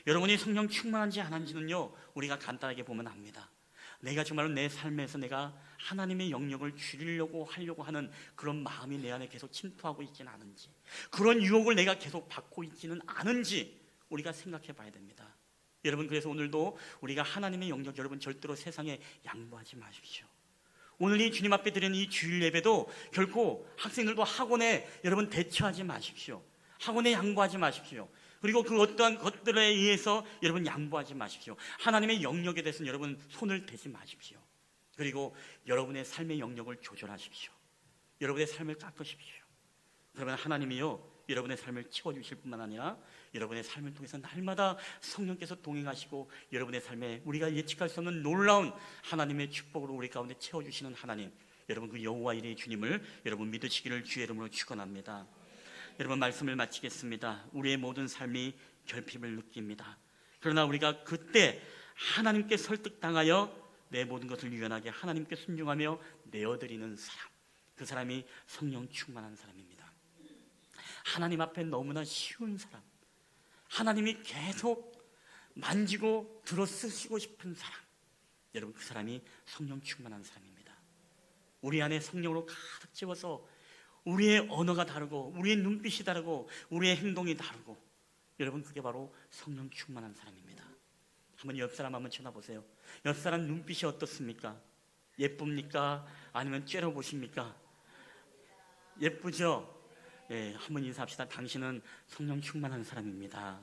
여러분이 성령 충만한지 안 한지는요, 우리가 간단하게 보면 압니다. 내가 정말로 내 삶에서 내가 하나님의 영역을 줄이려고 하려고 하는 그런 마음이 내 안에 계속 침투하고 있지는 않은지, 그런 유혹을 내가 계속 받고 있지는 않은지 우리가 생각해 봐야 됩니다. 여러분, 그래서 오늘도 우리가 하나님의 영역, 여러분 절대로 세상에 양보하지 마십시오. 오늘 이 주님 앞에 드리는 이 주일 예배도 결코 학생들도 학원에 여러분 대처하지 마십시오. 학원에 양보하지 마십시오. 그리고 그 어떠한 것들에 의해서 여러분 양보하지 마십시오. 하나님의 영역에 대해서는 여러분 손을 대지 마십시오. 그리고 여러분의 삶의 영역을 조절하십시오. 여러분의 삶을 깎으십시오. 그러면 하나님이요, 여러분의 삶을 채워주실 뿐만 아니라 여러분의 삶을 통해서 날마다 성령께서 동행하시고 여러분의 삶에 우리가 예측할 수 없는 놀라운 하나님의 축복으로 우리 가운데 채워주시는 하나님, 여러분 그 여호와 이레의 주님을 여러분 믿으시기를 주의 이름으로 축원합니다. 여러분, 말씀을 마치겠습니다. 우리의 모든 삶이 결핍을 느낍니다. 그러나 우리가 그때 하나님께 설득당하여 내 모든 것을 유연하게 하나님께 순종하며 내어드리는 사람, 그 사람이 성령 충만한 사람입니다. 하나님 앞에 너무나 쉬운 사람, 하나님이 계속 만지고 들어 쓰시고 싶은 사람, 여러분 그 사람이 성령 충만한 사람입니다. 우리 안에 성령으로 가득 채워서 우리의 언어가 다르고 우리의 눈빛이 다르고 우리의 행동이 다르고, 여러분 그게 바로 성령 충만한 사람입니다. 한번 옆 사람 한번 쳐다보세요. 옆 사람 눈빛이 어떻습니까? 예쁩니까? 아니면 째려보십니까? 예쁘죠? 예, 한번 인사합시다. 당신은 성령 충만한 사람입니다.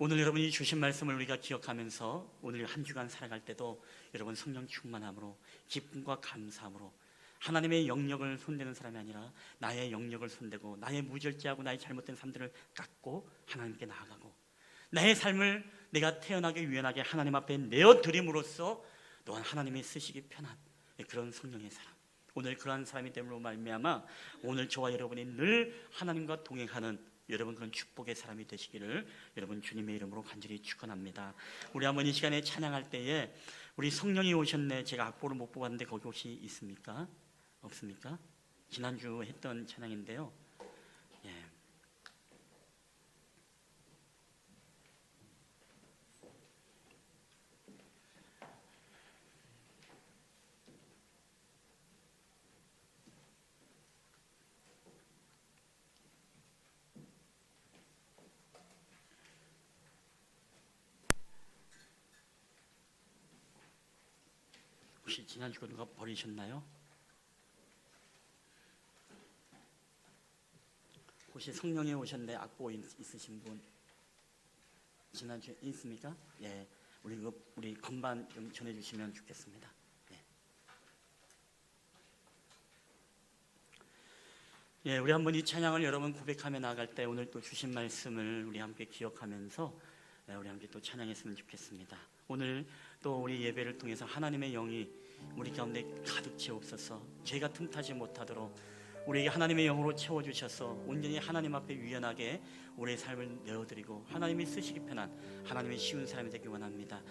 오늘 여러분이 주신 말씀을 우리가 기억하면서 오늘 한 주간 살아갈 때도 여러분 성령 충만함으로 기쁨과 감사함으로 하나님의 영역을 손대는 사람이 아니라 나의 영역을 손대고 나의 무절제하고 나의 잘못된 삶들을 깎고 하나님께 나아가고 나의 삶을 내가 태어나게 유연하게 하나님 앞에 내어드림으로써 또한 하나님이 쓰시기 편한 그런 성령의 사람, 오늘 그러한 사람이 됨으로 말미암아 오늘 저와 여러분이 늘 하나님과 동행하는 여러분 그런 축복의 사람이 되시기를 여러분 주님의 이름으로 간절히 축원합니다. 우리 한번 이 시간에 찬양할 때에 우리 성령이 오셨네, 제가 악보를 못 뽑았는데 거기 혹시 있습니까? 없습니까? 지난주 했던 찬양인데요. 예. 혹시 지난주 거 누가 버리셨나요? 혹시 성령에 오셨는데 악보 있으신 분 지난주에 있습니까? 예, 우리 건반 좀 전해주시면 좋겠습니다. 예, 우리 한번 이 찬양을 여러분 고백하며 나아갈 때 오늘 또 주신 말씀을 우리 함께 기억하면서 우리 함께 또 찬양했으면 좋겠습니다. 오늘 또 우리 예배를 통해서 하나님의 영이 우리 가운데 가득 채옵소서. 죄가 틈타지 못하도록 우리에게 하나님의 영으로 채워주셔서 온전히 하나님 앞에 유연하게 우리의 삶을 내어드리고 하나님이 쓰시기 편한 하나님의 쉬운 사람이 되기 원합니다.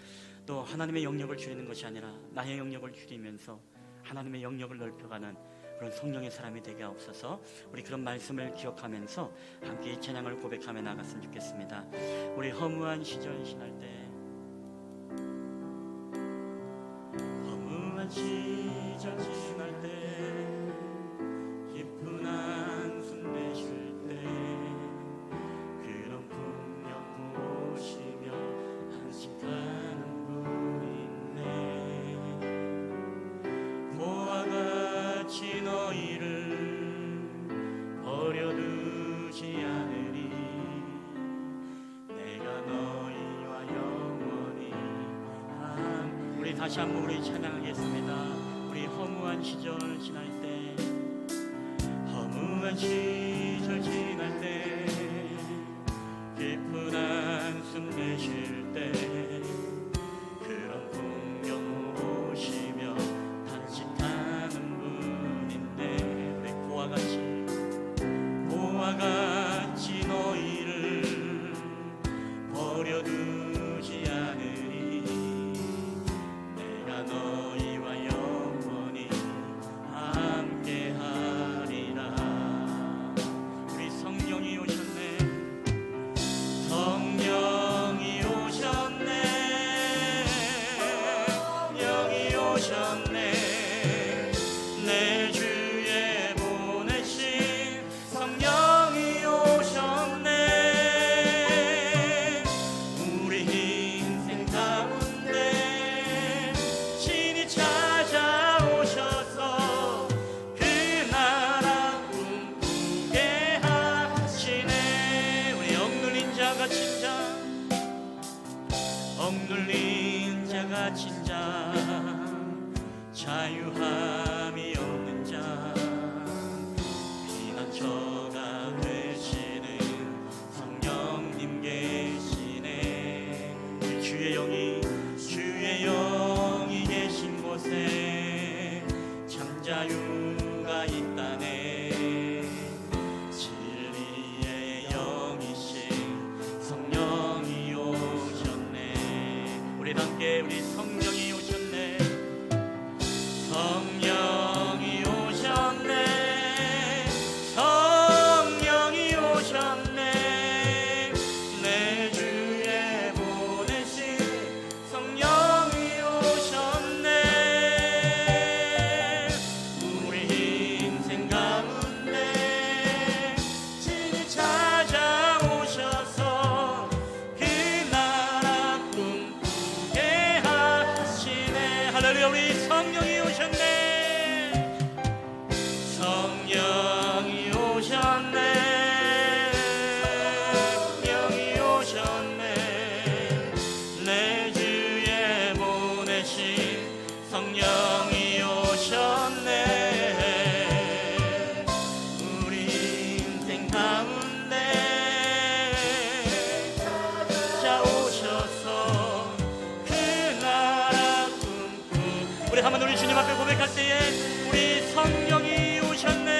또 하나님의 영역을 줄이는 것이 아니라 나의 영역을 줄이면서 하나님의 영역을 넓혀가는 그런 성령의 사람이 되게 하옵소서. 우리 그런 말씀을 기억하면서 함께 찬양을 고백하며 나갔으면 좋겠습니다. 우리 허무한 시절 지날 때, 허무한 시절 지날 때, 깊은 한숨 내쉴 때, 그런 풍경 보시며 한식하는 분 있네. 보아 같이 너희를 버려두지 않으리. 내가 너희와 영원히 우리 다시 한번 우리 찬양하겠습니다. 우리 허무한 시절 지날 때, 허무한 시절 지날 때, 깊은 한숨 내쉴 때, 그런 풍경 보시며 탄식하는 분인데, 우리 보아 같이 너희를 버려두지 않으리. 내가 너희와 영원히 함께하리라. 우리 성령이 오셨네. 성령이 오셨네. 성령이 오셨네. 내 주에 보내신 성령이 오셨네. 우리 인생 가운데 신이 찾아오셔서 그 나라 꿈꾸게 하시네. 우리 억눌린 자 갇힌 자, 억눌린 자 갇힌 자, 자유함이 없는 자, 피난처가 되시는 성령님 계시네. 주의 영이 계신 곳에 참 자유가 있다네. 진리의 영이신 성령이 오셨네. 우리 함께 우리 성령이 오셨네. 성령이 오셨네. 성령이 오셨네. 내 주에 보내신 성령이 오셨네. 우리 인생 가운데 진이 찾아오셔서 그 나라 꿈꾸게 하시네. 할렐루야. 우리 성령이 오셨네. 성령이 오셨네. 성령이 오셨네. 내 주에 보내신 성령이 오셨네. 우리 인생 가운데 찾아오셔서 그 나라 꿈꾸. 우리 한번 우리 주님 앞에 고백할 때에 우리 성령이 오셨네.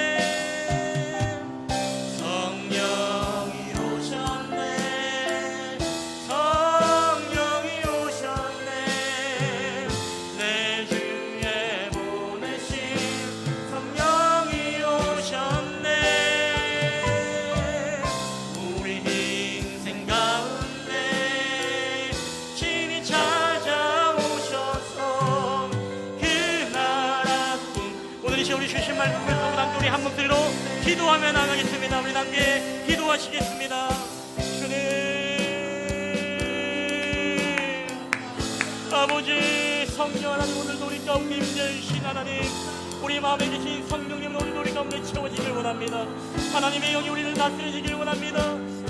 성령이 오셨네. 성령이 오셨네. 내 주에 보내신 성령이 오셨네. 우리 인생 가운데 신이 찾아오셔서 그 나라 꿈. 오늘 이 시간 우리 주신 말씀을 통해 함께 우리 한 목소리로 기도하며 나가겠습니다. 우리 함께 기도하시겠습니다. 주님, 아버지 성령 하나님, 오늘도 우리 가운데 임재하신 하나님, 우리 마음에 계신 성령님 오늘도 우리 가운데 채워지길 원합니다. 하나님의 영이 우리를 다스리시길 원합니다.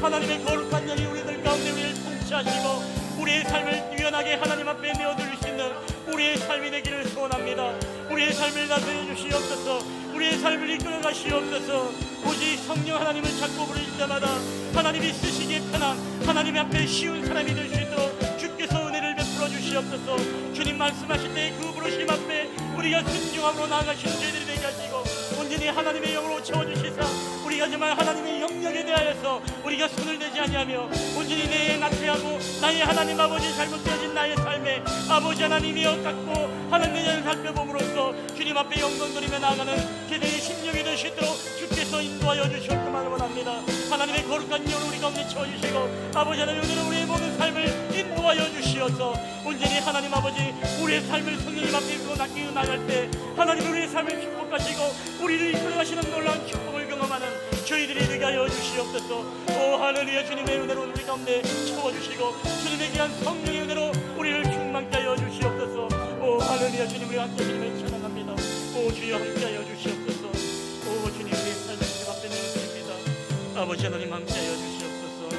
하나님의 거룩한 영이 우리들 가운데 우리를 통치하시고 우리의 삶을 유연하게 하나님 앞에 내어드릴 수 있는 우리의 삶이 되기를 소원합니다. 우리의 삶을 다스려 주시옵소서. 우리의 삶을 이끌어 가시옵소서. 오직 성령 하나님을 찾고 부르실 때마다 하나님이 쓰시기에 편한 하나님 앞에 쉬운 사람이 될 수 있도록 주께서 은혜를 베풀어 주시옵소서. 주님 말씀하실 때 그 부르심 앞에 우리가 순종함으로 나아가시는 저희들이 되게 하시고 온전히 하나님의 영으로 채워주시사 우리가 정말 하나님의 영역에 대하여서 우리가 손을 대지 아니하며 온전히 내 나태하고 나의 하나님 아버지 잘못되어진 나의 삶에 아버지 하나님이여 깎고 하나님의 영을 살펴봄으로써 주님 앞에 영광 돌리며 나아가는 제대의 심령이 될 수 있도록 주께서 인도하여 주시옵 그만 원합니다. 하나님의 거룩한 영을 우리 가운데 채워주시고 아버지 하나님 오늘 우리의 모든 삶을 인도하여 주시어서 온전히 하나님 아버지 우리의 삶을 성령님 앞에 두고 낚이고 나갈 때 하나님 우리의 삶을 축복하시고 우리를 이끌어가시는 놀라운 축복을 경험하는 저희들이 되게 하여 주시옵소서. 오 할렐루야. 주님의 은혜로 우리 가운데 채워주시고 주님의 귀한 성령의 은혜로 우리를 충만케 하여 주시옵소서. 오 할렐루야. 주님 우리 함께 주님을 찬양합니다. 오 주여 함께 하여 주시옵소서. 오 주님 우리의 삶을 주님 앞에 내어드립니다. 아버지 하나님 함께 하여 주시옵소서.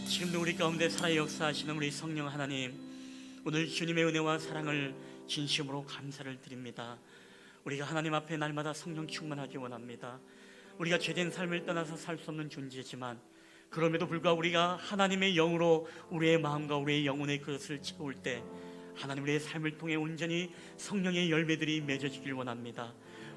지금도 우리 가운데 살아 역사하시는 우리 성령 하나님, 오늘 주님의 은혜와 사랑을 진심으로 감사를 드립니다. 우리가 하나님 앞에 날마다 성령 충만하기 원합니다. 우리가 죄된 삶을 떠나서 살 수 없는 존재지만 그럼에도 불구하고 우리가 하나님의 영으로 우리의 마음과 우리의 영혼의 그릇을 채울 때 하나님 우리의 삶을 통해 온전히 성령의 열매들이 맺어지길 원합니다.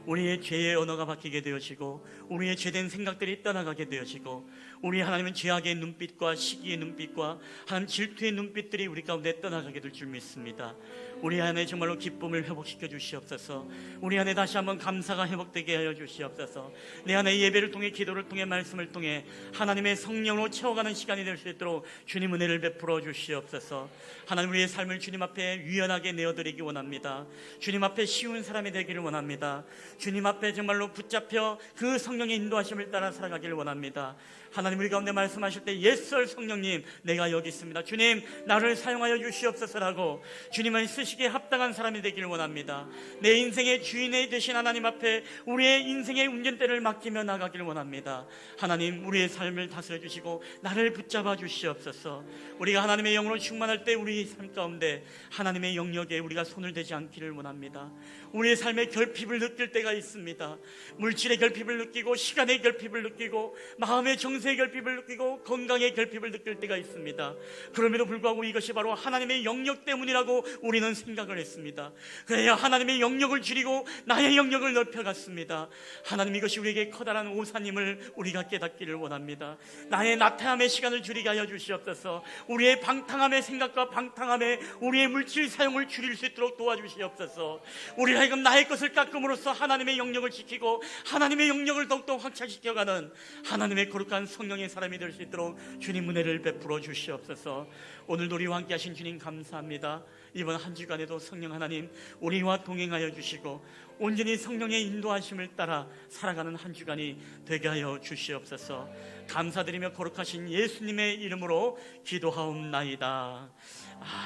우리의 죄의 언어가 바뀌게 되어지고 우리의 죄된 생각들이 떠나가게 되어지고 우리 하나님은 죄악의 눈빛과 시기의 눈빛과 하나님 질투의 눈빛들이 우리 가운데 떠나가게 될 줄 믿습니다. 우리 안에 정말로 기쁨을 회복시켜 주시옵소서. 우리 안에 다시 한번 감사가 회복되게 하여 주시옵소서. 내 안에 예배를 통해 기도를 통해 말씀을 통해 하나님의 성령으로 채워가는 시간이 될 수 있도록 주님 은혜를 베풀어 주시옵소서. 하나님 우리의 삶을 주님 앞에 유연하게 내어드리기 원합니다. 주님 앞에 쉬운 사람이 되기를 원합니다. 주님 앞에 정말로 붙잡혀 그 성령의 인도하심을 따라 살아가기를 원합니다. 하나님 우리 가운데 말씀하실 때 옛설 성령님 내가 여기 있습니다. 주님 나를 사용하여 주시옵소서라고 주님을 쓰시기에 합당한 사람이 되기를 원합니다. 내 인생의 주인이 되신 하나님 앞에 우리의 인생의 운전대를 맡기며 나가기를 원합니다. 하나님 우리의 삶을 다스려 주시고 나를 붙잡아 주시옵소서. 우리가 하나님의 영으로 충만할 때 우리 삶 가운데 하나님의 영역에 우리가 손을 대지 않기를 원합니다. 우리의 삶의 결핍을 느낄 때가 있습니다. 물질의 결핍을 느끼고 시간의 결핍을 느끼고 마음의 정서의 결핍을 느끼고 건강의 결핍을 느낄 때가 있습니다. 그럼에도 불구하고 이것이 바로 하나님의 영역 때문이라고 우리는 생각을 했습니다. 그래야 하나님의 영역을 줄이고 나의 영역을 넓혀갔습니다. 하나님 이것이 우리에게 커다란 오산임을 우리가 깨닫기를 원합니다. 나의 나태함의 시간을 줄이게 하여 주시옵소서. 우리의 방탕함의 생각과 방탕함의 우리의 물질 사용을 줄일 수 있도록 도와주시옵소서. 우리 하여금 나의 것을 깎음으로써 하나님의 영역을 지키고 하나님의 영역을 더욱더 확장시켜가는 하나님의 거룩한 성령의 사람이 될 수 있도록 주님 은혜를 베풀어 주시옵소서. 오늘도 우리와 함께 하신 주님 감사합니다. 이번 한 주간에도 성령 하나님 우리와 동행하여 주시고 온전히 성령의 인도하심을 따라 살아가는 한 주간이 되게 하여 주시옵소서. 감사드리며 거룩하신 예수님의 이름으로 기도하옵나이다.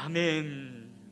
아멘.